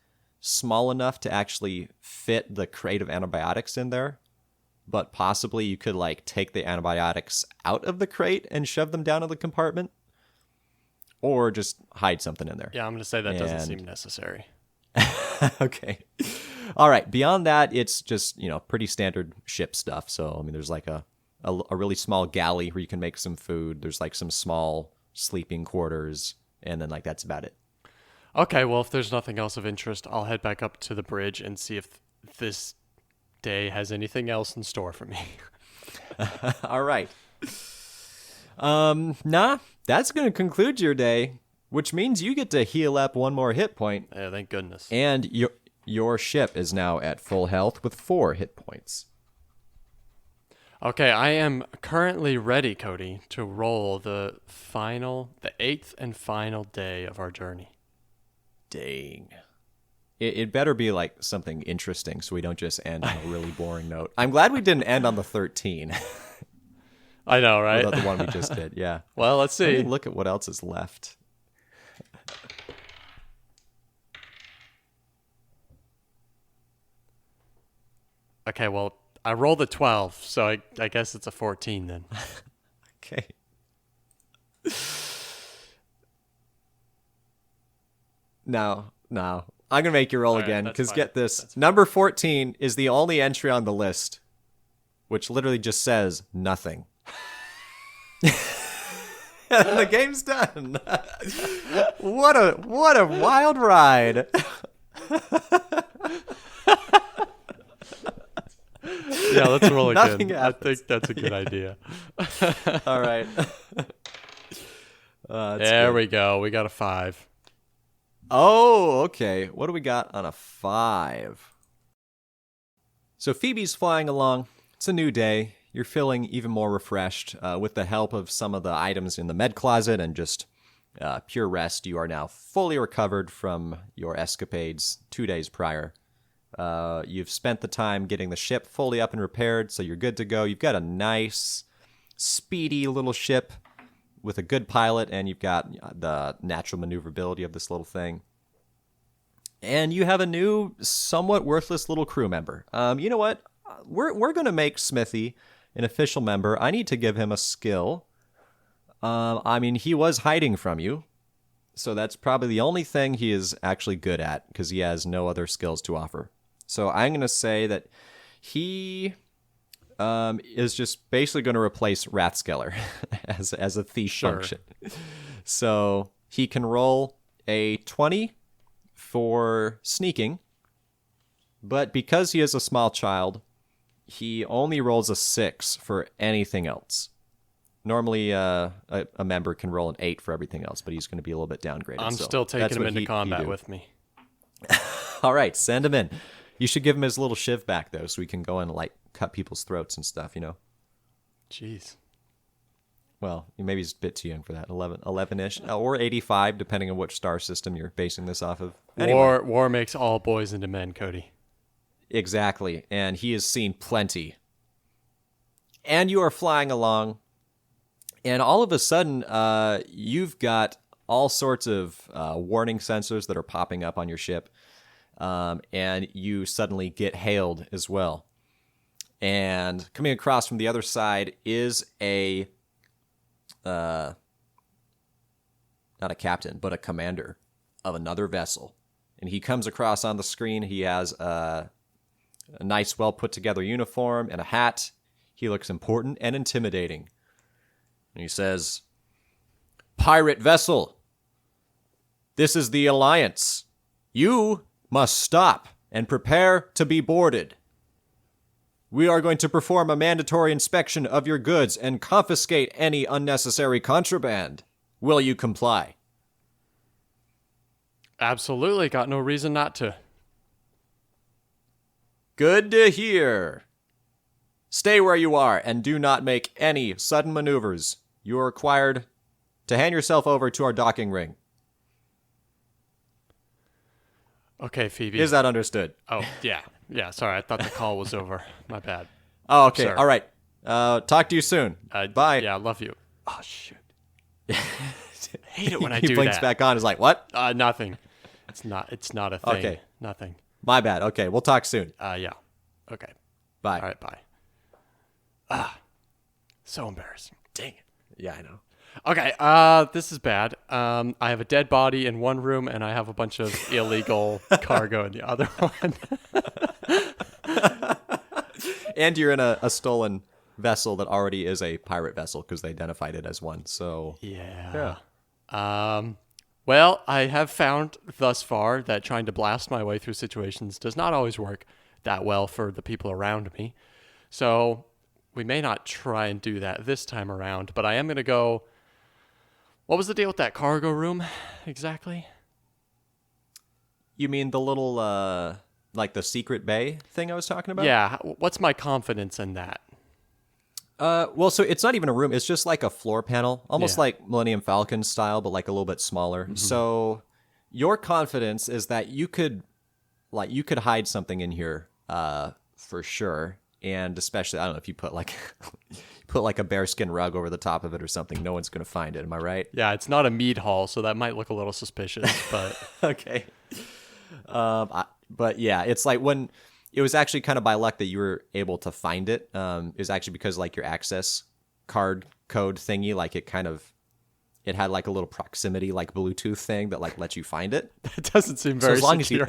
small enough to actually fit the crate of antibiotics in there, but possibly you could like take the antibiotics out of the crate and shove them down in the compartment, or just hide something in there. Yeah, I'm going to say that doesn't seem necessary. Okay. All right. Beyond that, it's just, pretty standard ship stuff. So, I mean, there's like a really small galley where you can make some food. There's like some small sleeping quarters, and then like that's about it. Okay, well, if there's nothing else of interest, I'll head back up to the bridge and see if this day has anything else in store for me. All right. Nah, that's going to conclude your day, which means you get to heal up 1 more hit point. Thank goodness. And your ship is now at full health with 4 hit points. Okay, I am currently ready, Cody, to roll the 8th and final day of our journey. Dang. It better be like something interesting so we don't just end on a really boring note. I'm glad we didn't end on the 13. I know, right? The one we just did, yeah. Well, let's see. Let me look at what else is left. Okay, well, I rolled a 12, so I guess it's a 14 then. Okay. No. I'm going to make you roll All right, again, that's because fine. get this. Number 14 is the only entry on the list, which literally just says nothing. And the game's done. What a wild ride. Yeah, let's roll again. Nothing I happens. think that's a good idea. All right. There we go. We got a 5. Oh, okay. What do we got on a 5? So Phoebe's flying along. It's a new day. You're feeling even more refreshed. With the help of some of the items in the med closet and just pure rest, you are now fully recovered from your escapades 2 days prior. You've spent the time getting the ship fully up and repaired, so you're good to go. You've got a nice, speedy little ship with a good pilot, and you've got the natural maneuverability of this little thing. And you have a new, somewhat worthless little crew member. You know what? We're going to make Smithy an official member. I need to give him a skill. He was hiding from you, so that's probably the only thing he is actually good at, because he has no other skills to offer. So I'm going to say that he is just basically going to replace Rathskeller as a thief function. So he can roll a 20 for sneaking, but because he is a small child, he only rolls a 6 for anything else. Normally, a member can roll an 8 for everything else, but he's going to be a little bit downgraded. I'm so still that's taking him what into combat with me. All right, send him in. You should give him his little shiv back, though, so we can go and, like, cut people's throats and stuff, you know? Jeez. Well, maybe he's a bit too young for that. 11-ish, or 85, depending on which star system you're basing this off of. Anyway. War makes all boys into men, Cody. Exactly, and he has seen plenty. And you are flying along, and all of a sudden, you've got all sorts of warning sensors that are popping up on your ship, and you suddenly get hailed as well. And coming across from the other side is not a captain, but a commander of another vessel. And he comes across on the screen. He has a nice, well-put-together uniform and a hat. He looks important and intimidating. And he says, "Pirate vessel, this is the Alliance. You must stop and prepare to be boarded. We are going to perform a mandatory inspection of your goods and confiscate any unnecessary contraband. Will you comply?" Absolutely. Got no reason not to. Good to hear. Stay where you are and do not make any sudden maneuvers. You are required to hand yourself over to our docking ring. Okay, Phoebe. Is that understood? Oh, yeah. Yeah, sorry. I thought the call was over. My bad. Oh, okay. Sir. All right. Talk to you soon. Bye. Yeah, I love you. Oh, shoot. Hate it when I he do blinks that. back on. Is like, what? Nothing. It's not a thing. Okay. Nothing. My bad. Okay, we'll talk soon. Yeah. Okay. Bye. All right, bye. So embarrassing. Dang it. Yeah, I know. Okay, this is bad. I have a dead body in one room, and I have a bunch of illegal cargo in the other one. And you're in a stolen vessel that already is a pirate vessel because they identified it as one. So Yeah. Well, I have found thus far that trying to blast my way through situations does not always work that well for the people around me. So we may not try and do that this time around, but I am going to go... What was the deal with that cargo room exactly? You mean the little, like the secret bay thing I was talking about? Yeah, what's my confidence in that? Well, so it's not even a room. It's just like a floor panel, almost Yeah. like Millennium Falcon style, but like a little bit smaller. So your confidence is that you could hide something in here, for sure. And especially, I don't know if you put like put like a bearskin rug over the top of it or something. No one's gonna find it. Am I right? Yeah, it's not a mead hall, so that might look a little suspicious, but Okay. But yeah, it's like when it was actually kind of by luck that you were able to find it. It was actually because like your access card code thingy, like it had like a little proximity like Bluetooth thing that like lets you find it. it doesn't seem So very as long secure.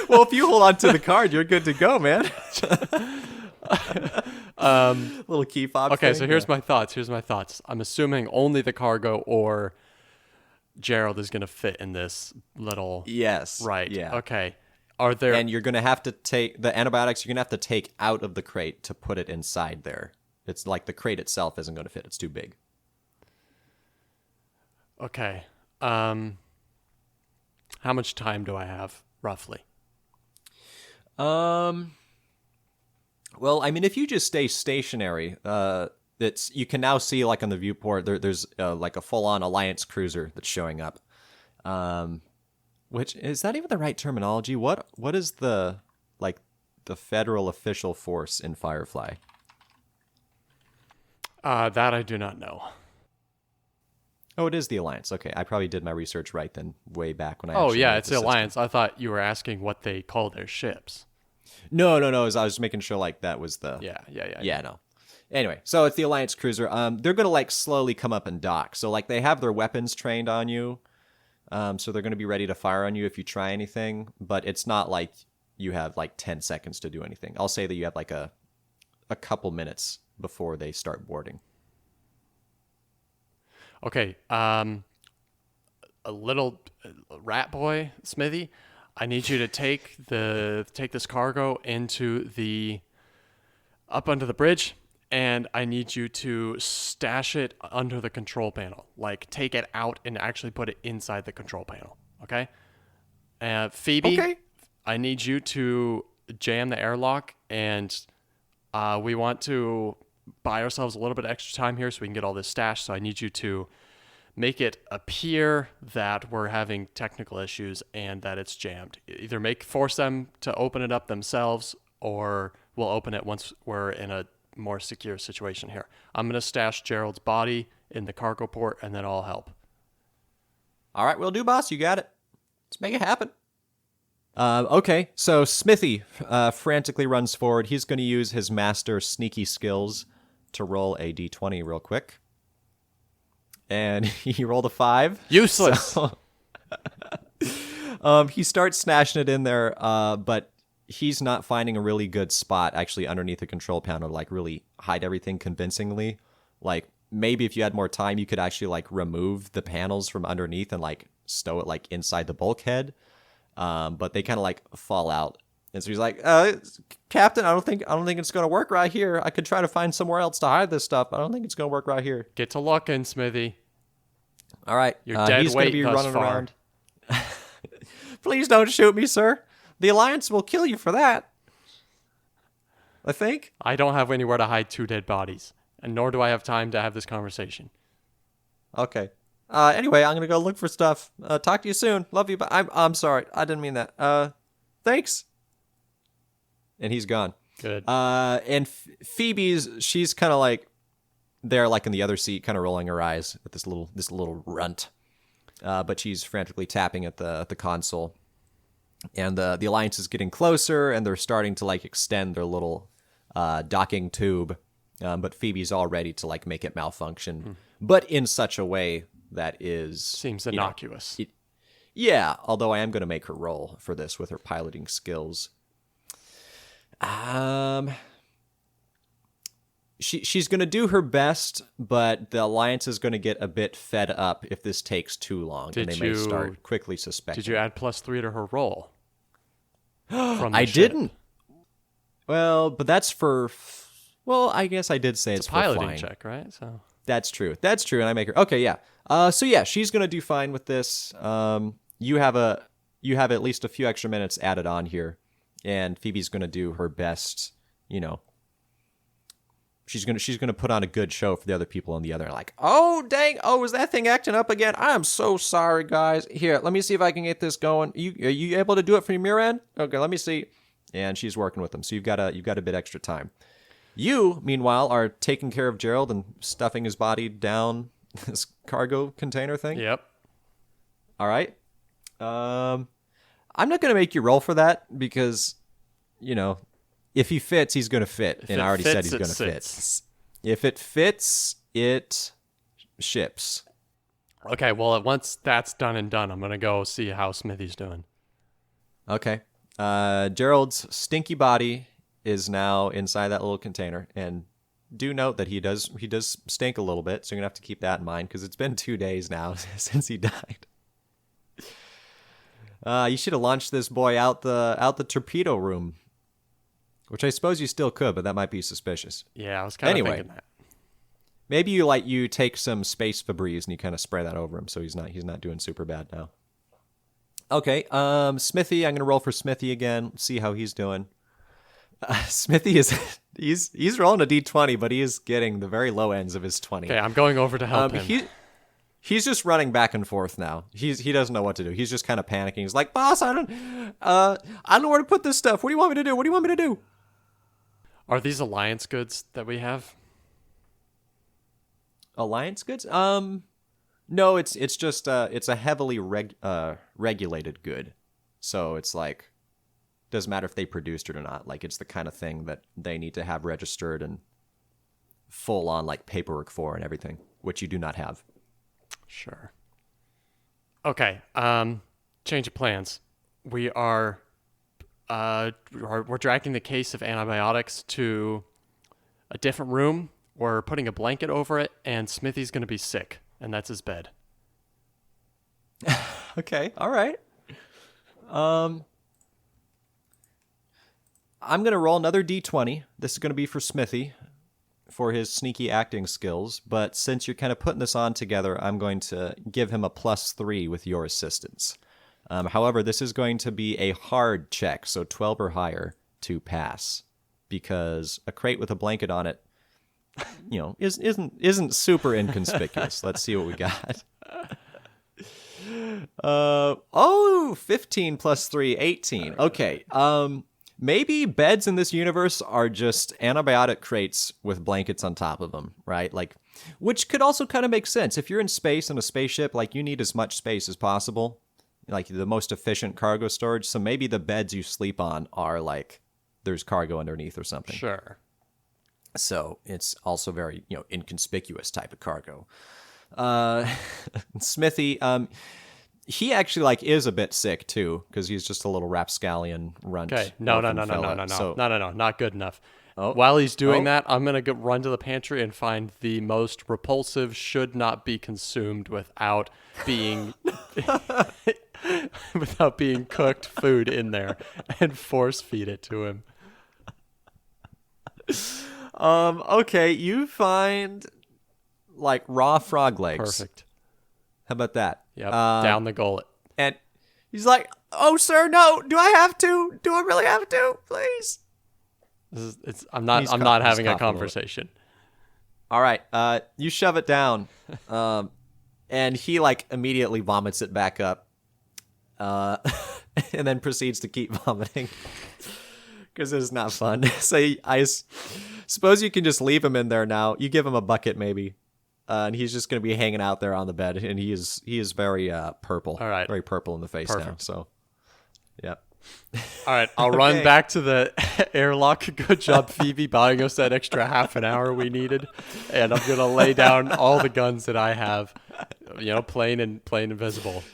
Well, if you hold on to the card, you're good to go, man. Little key fob. Okay, thing. so here's my thoughts. I'm assuming only the cargo or Gerald is going to fit in this little... Yes. Right. Yeah. Okay. Are there... And you're gonna have to take the antibiotics. You're gonna have to take out of the crate to put it inside there. It's like the crate itself isn't gonna fit. It's too big. Okay. How much time do I have, roughly? Well, I mean, if you just stay stationary, you can now see like on the viewport there's like a full-on Alliance cruiser that's showing up. Which is that even the right terminology? What is the federal official force in Firefly? That I do not know. Oh, it is the Alliance. Okay, I probably did my research right then, way back when I. Oh, actually yeah, made it's the the system. Alliance. I thought you were asking what they call their ships. No. I was just making sure like that was the. Yeah. No. Anyway, so it's the Alliance cruiser. They're gonna like slowly come up and dock. So like they have their weapons trained on you. So they're gonna be ready to fire on you if you try anything. But it's not like you have like 10 seconds to do anything. I'll say that you have like a couple minutes before they start boarding. Okay, a little rat boy, Smithy, I need you to take this cargo up under the bridge, and I need you to stash it under the control panel. Like, take it out and actually put it inside the control panel, okay? Phoebe, Okay. I need you to jam the airlock, and we want to buy ourselves a little bit of extra time here so we can get all this stashed. So I need you to make it appear that we're having technical issues and that it's jammed. Either force them to open it up themselves, or we'll open it once we're in a more secure situation here. I'm going to stash Gerald's body in the cargo port, and then I'll help. All right, will do, boss. You got it. Let's make it happen. Okay, so Smithy frantically runs forward. He's going to use his master sneaky skills to roll a d20 real quick. And he rolled a 5. Useless. So, he starts snatching it in there, but he's not finding a really good spot actually underneath the control panel to like really hide everything convincingly. Like maybe if you had more time, you could actually like remove the panels from underneath and like stow it like inside the bulkhead. But they kind of like fall out. And so he's like, Captain, I don't think it's going to work right here. I could try to find somewhere else to hide this stuff, but I don't think it's going to work right here. Get to looking, Smithy. All right. You're dead he's going to weight be thus running far. around. Please don't shoot me, sir. The Alliance will kill you for that. I think. I don't have anywhere to hide 2 dead bodies, and nor do I have time to have this conversation. Okay. Anyway, I'm going to go look for stuff. Talk to you soon. Love you, but I'm sorry. I didn't mean that. Thanks. And he's gone. Good. And Phoebe's, she's kind of like there, like in the other seat, kind of rolling her eyes at this little runt. But she's frantically tapping at the console. And the Alliance is getting closer, and they're starting to like extend their little docking tube. But Phoebe's all ready to like make it malfunction, but in such a way that is Seems innocuous. Yeah, although I am going to make her roll for this with her piloting skills. She's going to do her best, but the Alliance is going to get a bit fed up if this takes too long, and they may start quickly suspecting. Did you add +3 to her roll? From the I ship? didn't. Well, but that's for... Well, I guess I did say it's a for piloting flying. check, right? So That's true, and I make her... Okay, yeah. So yeah, she's going to do fine with this. You have at least a few extra minutes added on here. And Phoebe's going to do her best, she's gonna put on a good show for the other people on the other. Like, oh dang, oh, is that thing acting up again? I'm so sorry, guys. Here, let me see if I can get this going. Are you able to do it from your end? Okay, let me see. And she's working with them, so you've got a bit extra time. You, meanwhile, are taking care of Gerald and stuffing his body down this cargo container thing. Yep. All right. I'm not gonna make you roll for that because, if he fits, he's going to fit. And I already said he's going to fit. If it fits, it ships. Okay, well, once that's done and done, I'm going to go see how Smithy's doing. Okay. Gerald's stinky body is now inside that little container. And do note that he does stink a little bit, so you're going to have to keep that in mind because it's been 2 days now since he died. You should have launched this boy out the torpedo room. Which I suppose you still could, but that might be suspicious. Yeah, I was kind of thinking that. Maybe you take some space Febreze and you kind of spray that over him, so he's not doing super bad now. Okay, Smithy. I'm gonna roll for Smithy again. See how he's doing. Smithy is he's rolling a d20, but he is getting the very low ends of his 20. Okay, I'm going over to help him. He's just running back and forth now. He doesn't know what to do. He's just kind of panicking. He's like, boss, I don't know where to put this stuff. What do you want me to do? What do you want me to do? Are these Alliance goods that we have? Alliance goods? No, it's just it's a heavily regulated good. So it's like doesn't matter if they produced it or not. Like it's the kind of thing that they need to have registered and full on like paperwork for and everything, which you do not have. Sure. Okay. Change of plans. We're dragging the case of antibiotics to a different room. We're putting a blanket over it, and Smithy's going to be sick, and that's his bed. Okay, all right. I'm going to roll another d20. This is going to be for Smithy for his sneaky acting skills, but since you're kind of putting this on together, I'm going to give him a +3 with your assistance. However, this is going to be a hard check, so 12 or higher to pass, because a crate with a blanket on it, isn't super inconspicuous. Let's see what we got. 15 + 3, 18. Okay. Maybe beds in this universe are just antibiotic crates with blankets on top of them, right? Like, which could also kind of make sense. If you're in space in a spaceship, like you need as much space as possible. Like the most efficient cargo storage. So maybe the beds you sleep on are like there's cargo underneath or something. Sure. So it's also very, inconspicuous type of cargo. Smithy, he actually like is a bit sick too because he's just a little rapscallion runt. Okay. No, not good enough. While he's doing that, I'm going to run to the pantry and find the most repulsive, should not be consumed without being cooked food in there and force feed it to him. Okay, you find like raw frog legs. Perfect. How about that? Yep, down the gullet. And he's like, "Oh, sir, no. Do I have to? Do I really have to? Please." I'm not having a conversation. All right, you shove it down, and he like immediately vomits it back up, and then proceeds to keep vomiting because it's not fun. So I suppose you can just leave him in there now. You give him a bucket maybe, and he's just going to be hanging out there on the bed, and he is very purple. All right, very purple in the face now. So, yeah. All right, I'll run back to the airlock. Good job, Phoebe, buying us that extra half an hour we needed. And I'm going to lay down all the guns that I have, plain and visible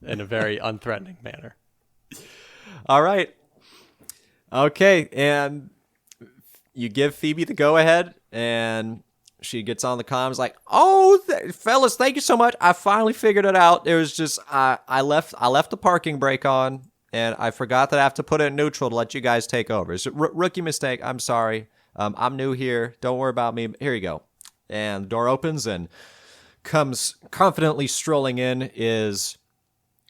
in a very unthreatening manner. All right. Okay, and you give Phoebe the go-ahead, and she gets on the comms like, "Oh, fellas, thank you so much. I finally figured it out. It was just I left the parking brake on. And I forgot that I have to put it in neutral to let you guys take over. It's a rookie mistake. I'm sorry. I'm new here. Don't worry about me. Here you go." And the door opens and comes confidently strolling in is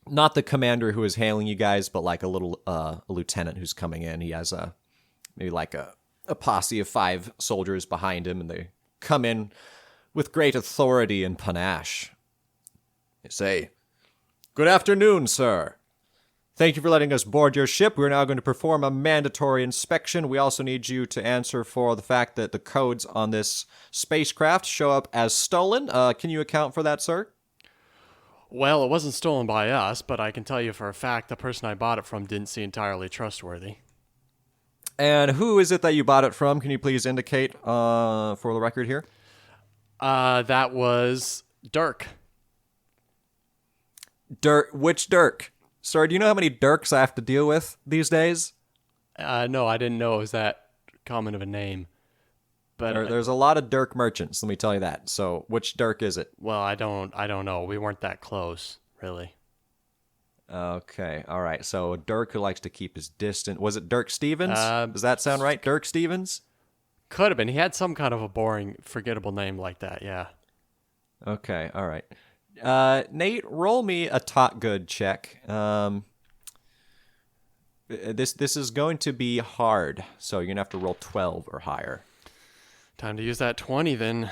not the commander who is hailing you guys, but like a little a lieutenant who's coming in. He has maybe like a a posse of 5 soldiers behind him, and they come in with great authority and panache. They say, "Good afternoon, sir. Thank you for letting us board your ship. We're now going to perform a mandatory inspection. We also need you to answer for the fact that the codes on this spacecraft show up as stolen. Can you account for that, sir?" Well, it wasn't stolen by us, but I can tell you for a fact the person I bought it from didn't seem entirely trustworthy. And who is it that you bought it from? Can you please indicate for the record here? That was Dirk. Dirk? Which Dirk? Sir, do you know how many Dirks I have to deal with these days? No, I didn't know it was that common of a name. But There's a lot of Dirk merchants, let me tell you that. So, which Dirk is it? well, I don't know. We weren't that close, really. Okay, all right. So, a Dirk who likes to keep his distance. Was it Dirk Stevens? Does that sound right? Dirk Stevens? Could have been. He had some kind of a boring, forgettable name like that, yeah. Okay, all right. Nate, roll me a talk good check. This is going to be hard, so you're going to have to roll 12 or higher. Time to use that 20 then.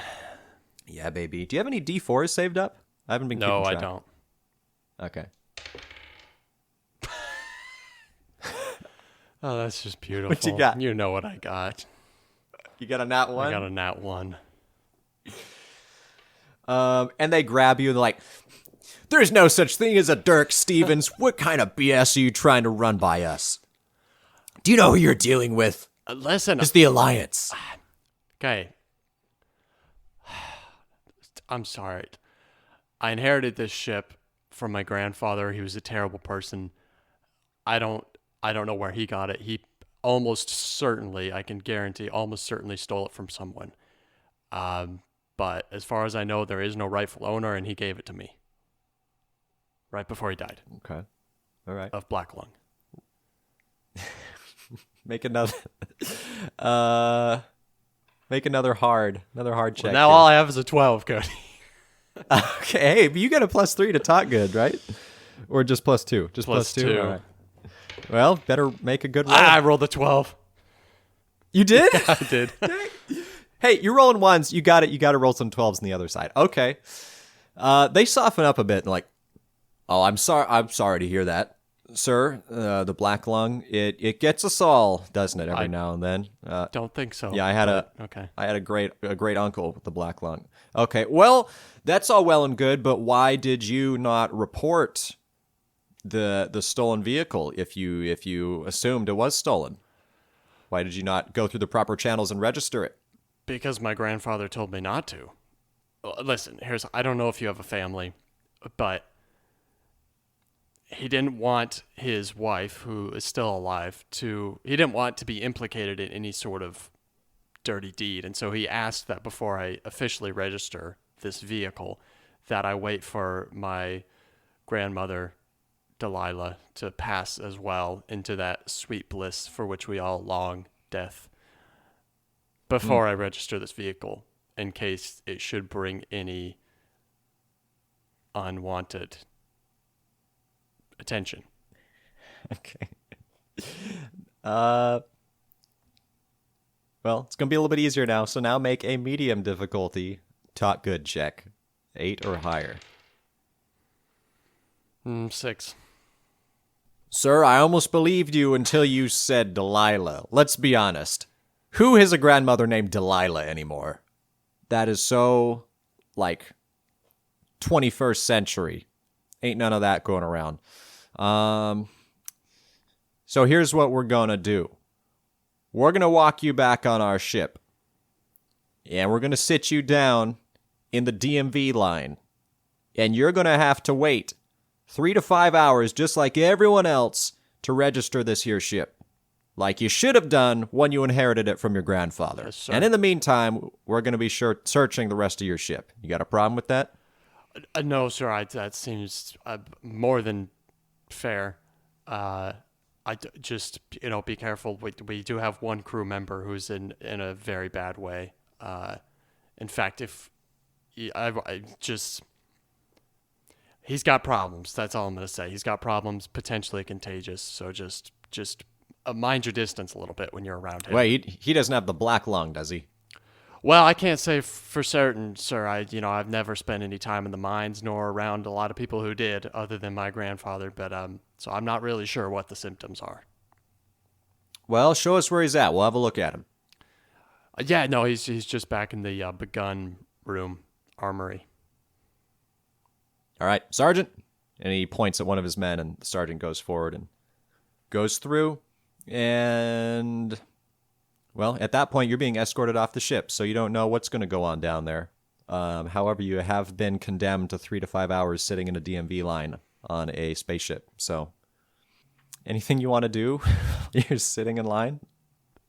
Yeah, baby. Do you have any D4s saved up? I haven't been keeping No, I track. don't. Okay. Oh, that's just beautiful. What you got? You know what I got. You got a nat 1? I got a nat 1. And they grab you and they're like, "There's no such thing as a Dirk Stevens. What kind of BS are you trying to run by us? Do you know who you're dealing with? Listen. It's the Alliance." Okay. I'm sorry. I inherited this ship from my grandfather. He was a terrible person. I don't know where he got it. He almost certainly, I can guarantee, almost certainly stole it from someone. But as far as I know, there is no rightful owner, and he gave it to me right before he died. Okay. All right. Of black lung. Make another hard check. Well, now here. all I have is a 12, Cody. Okay, hey, but you got a +3 to talk good, right? Or just +2? Just Plus +2? two. All right. Well, better make a good roll. I rolled a 12. You did? I did. Hey, you're rolling ones. You got it. You got to roll some 12s on the other side. Okay. They soften up a bit and like, "Oh, I'm sorry to hear that, sir. The black lung, it gets us all, doesn't it? Every now and then." Don't think so. Yeah, I had okay. a great uncle with the black lung. Okay, well, that's all well and good, but why did you not report the stolen vehicle if you assumed it was stolen? Why did you not go through the proper channels and register it? Because my grandfather told me not to. Listen, I don't know if you have a family, but he didn't want his wife, who is still alive, he didn't want to be implicated in any sort of dirty deed. And so he asked that before I officially register this vehicle, that I wait for my grandmother, Delilah, to pass as well into that sweet bliss for which we all long, death, before I register this vehicle, in case it should bring any unwanted attention. Okay. Well, it's going to be a little bit easier now. So now make a medium difficulty talk good check. 8 or higher. 6. Sir, I almost believed you until you said Delilah. Let's be honest. Who has a grandmother named Delilah anymore? That is so, 21st century. Ain't none of that going around. So here's what we're going to do. We're going to walk you back on our ship. And we're going to sit you down in the DMV line. And you're going to have to wait 3 to 5 hours, just like everyone else, to register this here ship. Like you should have done when you inherited it from your grandfather. Yes, sir. And in the meantime, we're going to be searching the rest of your ship. You got a problem with that? No, sir. That seems more than fair. Just be careful. We do have one crew member who's in a very bad way. In fact, he's got problems. That's all I'm gonna say. He's got problems, potentially contagious. So just Mind your distance a little bit when you're around him. Wait, he doesn't have the black lung, does he? Well, I can't say for certain, sir. I've never spent any time in the mines nor around a lot of people who did, other than my grandfather. But so I'm not really sure what the symptoms are. Well, show us where he's at. We'll have a look at him. Yeah, no, he's just back in the gun room, armory. All right, Sergeant. And he points at one of his men, and the sergeant goes forward and goes through. And, well, at that point, you're being escorted off the ship, so you don't know what's going to go on down there. However, you have been condemned to 3 to 5 hours sitting in a DMV line on a spaceship. So, anything you want to do? You're sitting in line?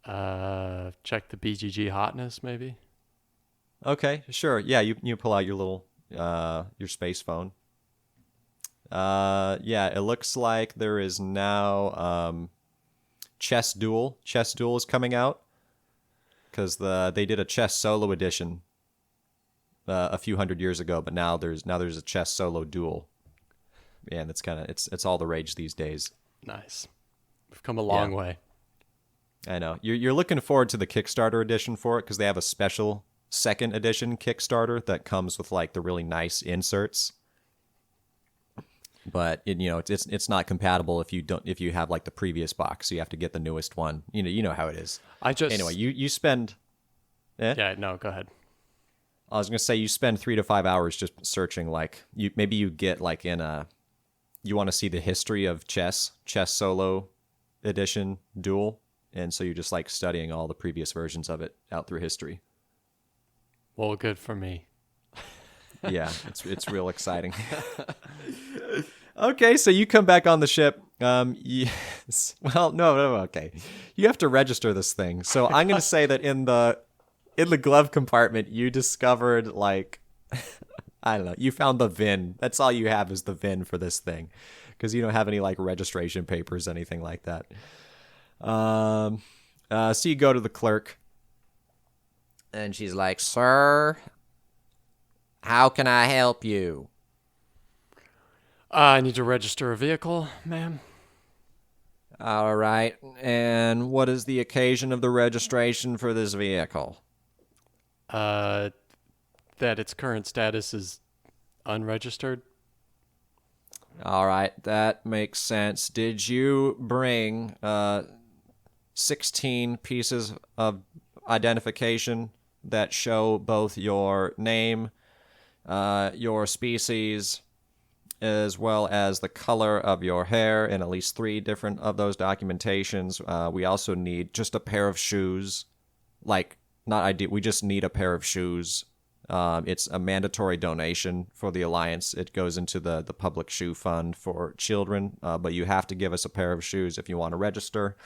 Check the BGG hotness, maybe? Okay, sure. Yeah, you pull out your little, your space phone. Yeah, it looks like there is now Chess Duel. Chess Duel is coming out because they did a Chess Solo edition a few hundred years ago, but now there's a Chess Solo Duel, and it's all the rage these days. Nice, we've come a long way. I know you're looking forward to the Kickstarter edition for it because they have a special second edition Kickstarter that comes with like the really nice inserts. But it's not compatible if you have like the previous box, so you have to get the newest one. You know how it is. Anyway, you spend. Yeah, no, go ahead. I was gonna say you spend 3 to 5 hours just searching. Like maybe you get like you want to see the history of Chess Solo Edition Duel, and so you're just like studying all the previous versions of it out through history. Well, good for me. Yeah, it's real exciting. Okay, so you come back on the ship. Yes. Well, no, okay. You have to register this thing. So I'm going to say that in the glove compartment, you discovered like I don't know. You found the VIN. That's all you have is the VIN for this thing, because you don't have any like registration papers, anything like that. So you go to the clerk, and she's like, "Sir, how can I help you?" I need to register a vehicle, ma'am. All right. And what is the occasion of the registration for this vehicle? That its current status is unregistered. All right. That makes sense. Did you bring 16 pieces of identification that show both your name, your species, as well as the color of your hair, and at least 3 different of those documentations? We also need just a pair of shoes. Like, not ID, we just need a pair of shoes. It's a mandatory donation for the Alliance. It goes into the public shoe fund for children, but you have to give us a pair of shoes if you want to register.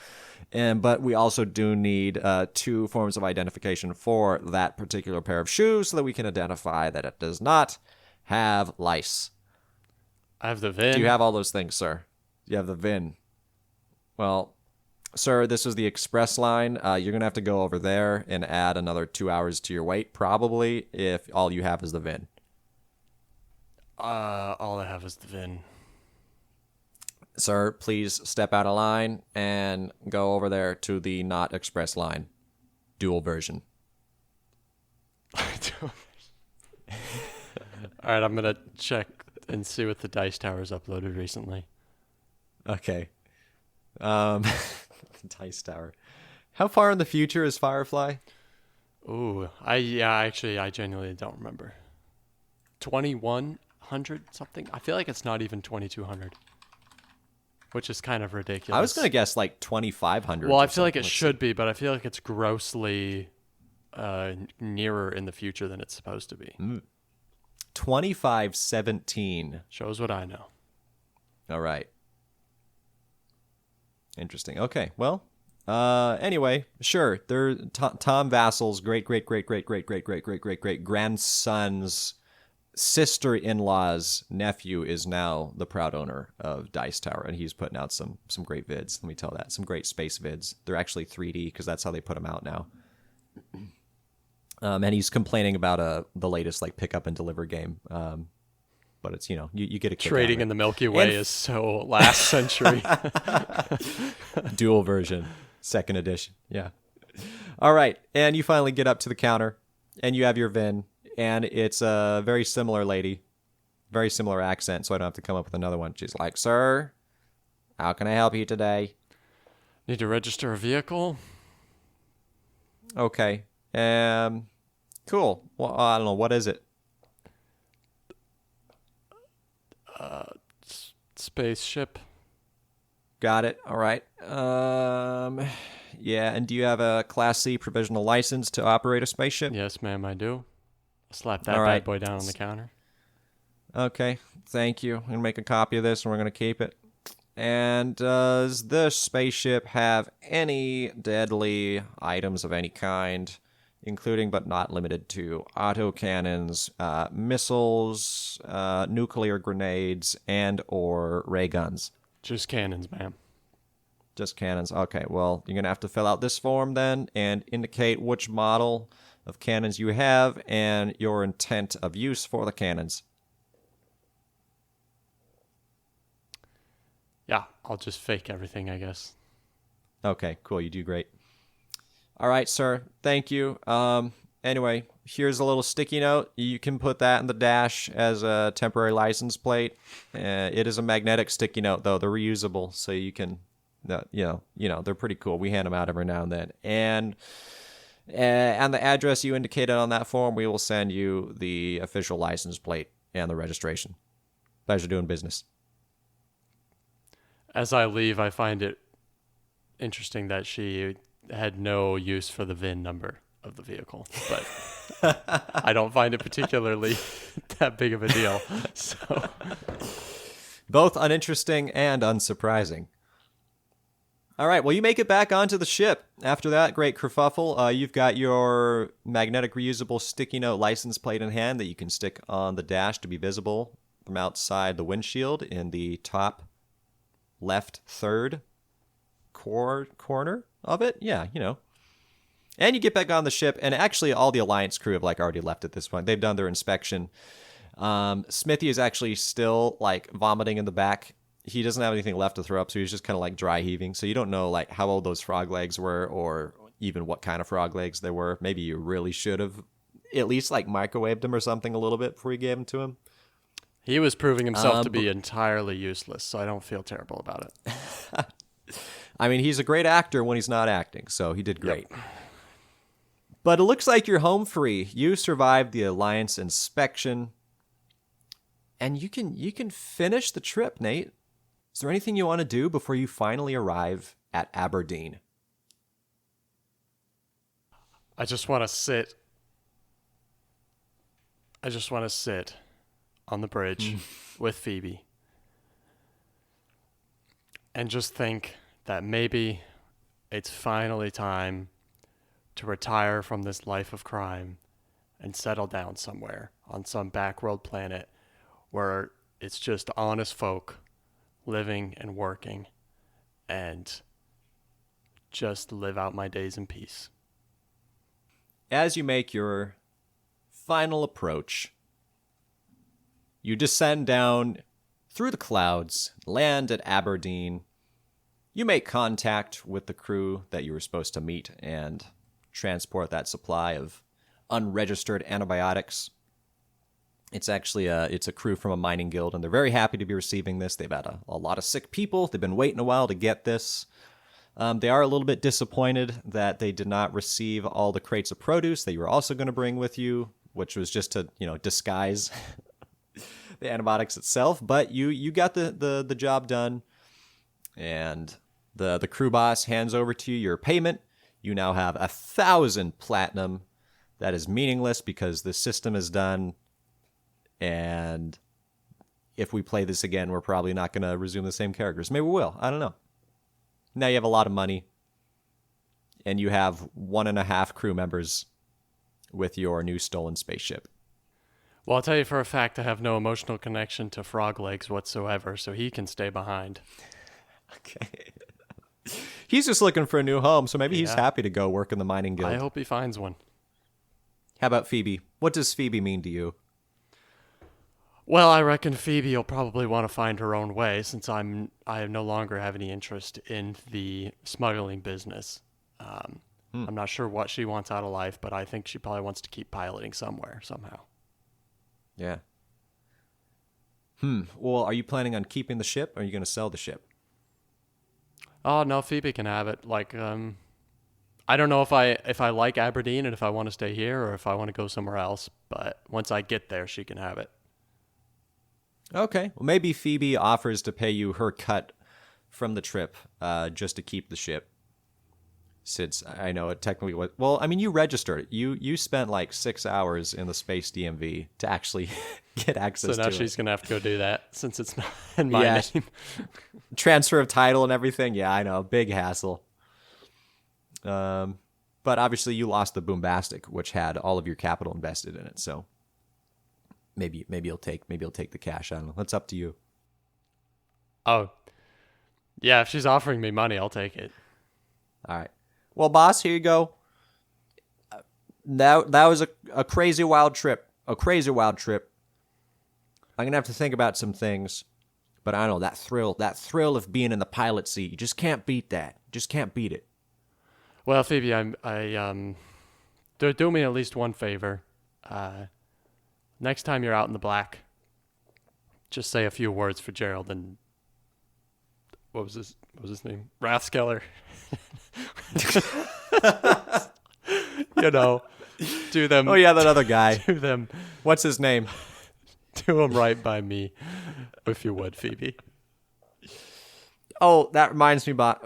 But we also do need 2 forms of identification for that particular pair of shoes so that we can identify that it does not have lice. I have the VIN. Do you have all those things, sir? You have the VIN. Well, sir, this is the express line. You're going to have to go over there and add another 2 hours to your wait, probably, if all you have is the VIN. All I have is the VIN. Sir, please step out of line and go over there to the not express line. Dual version. All right, I'm going to check and see what the Dice Tower's uploaded recently. Okay. Dice Tower. How far in the future is Firefly? Ooh, I genuinely don't remember. 2100 something? I feel like it's not even 2200. Which is kind of ridiculous. I was going to guess like 2500. Well, I feel like it should be, but I feel like it's grossly nearer in the future than it's supposed to be. 2517. Shows what I know. All right. Interesting. Okay. Well, anyway, sure. They're Tom Vassal's great grandson's sister-in-law's nephew is now the proud owner of Dice Tower, and he's putting out some great vids. Let me tell that. Some great space vids. They're actually 3D because that's how they put them out now. And he's complaining about the latest like pick up and deliver game. but it's, you get a kick Trading out in of the Milky Way is so last century. it. Dual version, second edition. Yeah. All right. And you finally get up to the counter and you have your VIN, and it's a very similar lady, very similar accent, so I don't have to come up with another one. She's like, "Sir, how can I help you today?" Need to register a vehicle? Okay. Cool. Well, I don't know. What is it? Spaceship. Got it. All right. Yeah. And do you have a Class C provisional license to operate a spaceship? Yes, ma'am, I do. Slap that All right. bad boy down on the counter. Okay. Thank you. I'm going to make a copy of this and we're going to keep it. And does this spaceship have any deadly items of any kind, including but not limited to autocannons, missiles, nuclear grenades, and or ray guns? Just cannons, ma'am. Just cannons. Okay, well, you're going to have to fill out this form then and indicate which model of cannons you have and your intent of use for the cannons. Yeah, I'll just fake everything, I guess. Okay, cool. You do great. All right, sir. Thank you. Anyway, here's a little sticky note. You can put that in the dash as a temporary license plate. It is a magnetic sticky note, though. They're reusable, so you can, they're pretty cool. We hand them out every now and then. And the address you indicated on that form, we will send you the official license plate and the registration. Pleasure doing business. As I leave, I find it interesting that she had no use for the VIN number of the vehicle, but I don't find it particularly that big of a deal. So, both uninteresting and unsurprising. All right, well, you make it back onto the ship. After that great kerfuffle, you've got your magnetic reusable sticky note license plate in hand that you can stick on the dash to be visible from outside the windshield in the top left third corner of it. Yeah, And you get back on the ship, and actually all the Alliance crew have already left at this point. They've done their inspection. Smithy is actually still vomiting in the back. He doesn't have anything left to throw up, so he's just kind of dry heaving. So you don't know how old those frog legs were, or even what kind of frog legs they were. Maybe you really should have at least microwaved them or something a little bit before you gave them to him. He was proving himself to be entirely useless, so I don't feel terrible about it. I mean, he's a great actor when he's not acting, so he did great. Yep. But it looks like you're home free. You survived the Alliance inspection, and you can finish the trip, Nate. Is there anything you want to do before you finally arrive at Aberdeen? I just want to sit on the bridge with Phoebe and just think that maybe it's finally time to retire from this life of crime and settle down somewhere on some backworld planet where it's just honest folk living and working, and just live out my days in peace. As you make your final approach, you descend down through the clouds, land at Aberdeen. You make contact with the crew that you were supposed to meet and transport that supply of unregistered antibiotics. It's actually it's a crew from a mining guild, and they're very happy to be receiving this. They've had a lot of sick people. They've been waiting a while to get this. They are a little bit disappointed that they did not receive all the crates of produce that you were also going to bring with you, which was just to disguise the antibiotics itself. But you got the job done, and the crew boss hands over to you your payment. You now have 1,000 platinum. That is meaningless because the system is done. And if we play this again, we're probably not going to resume the same characters. Maybe we will. I don't know. Now you have a lot of money. And you have 1.5 crew members with your new stolen spaceship. Well, I'll tell you for a fact I have no emotional connection to frog legs whatsoever, so he can stay behind. Okay. He's just looking for a new home, so maybe he's happy to go work in the mining guild. I hope he finds one. How about Phoebe? What does Phoebe mean to you? Well, I reckon Phoebe will probably want to find her own way since I no longer have any interest in the smuggling business. I'm not sure what she wants out of life, but I think she probably wants to keep piloting somewhere, somehow. Yeah. Well, are you planning on keeping the ship, or are you going to sell the ship? Oh, no, Phoebe can have it. Like, I don't know if I like Aberdeen and if I want to stay here or if I want to go somewhere else, but once I get there, she can have it. Okay. Well, maybe Phoebe offers to pay you her cut from the trip just to keep the ship. Since I know it technically was... Well, I mean, you registered it. You spent like 6 hours in the Space DMV to actually get access to it. So now she's going to have to go do that since it's not in my name. Transfer of title and everything. Yeah, I know. Big hassle. But obviously you lost the Boombastic, which had all of your capital invested in it. So maybe you'll take the cash. I don't know. That's up to you. Oh, yeah. If she's offering me money, I'll take it. All right. Well, boss, here you go. That was a crazy wild trip. A crazy wild trip. I'm gonna have to think about some things, but I don't know, that thrill of being in the pilot seat. You just can't beat that. Just can't beat it. Well, Phoebe, do me at least one favor. Next time you're out in the black, just say a few words for Gerald and what was his name? Rathskeller. Do them. Oh yeah, that other guy. Do them. What's his name? Do them right by me, if you would, Phoebe. Oh, that reminds me, what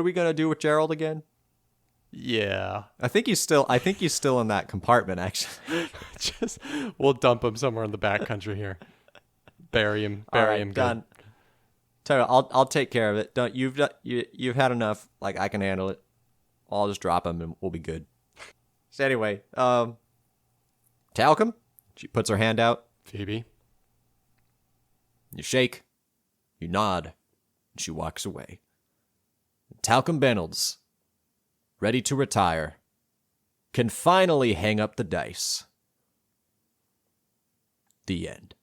are we gonna do with Gerald again? Yeah. I think he's still in that compartment, actually. We'll dump him somewhere in the backcountry here. Bury him. Bury him. Done. Tell you what, I'll take care of it. Don't you've had enough. Like, I can handle it. I'll just drop him and we'll be good. So anyway, Talcum, she puts her hand out. Phoebe. You shake, you nod, and she walks away. Talcum Bennolds, ready to retire, can finally hang up the dice. The end.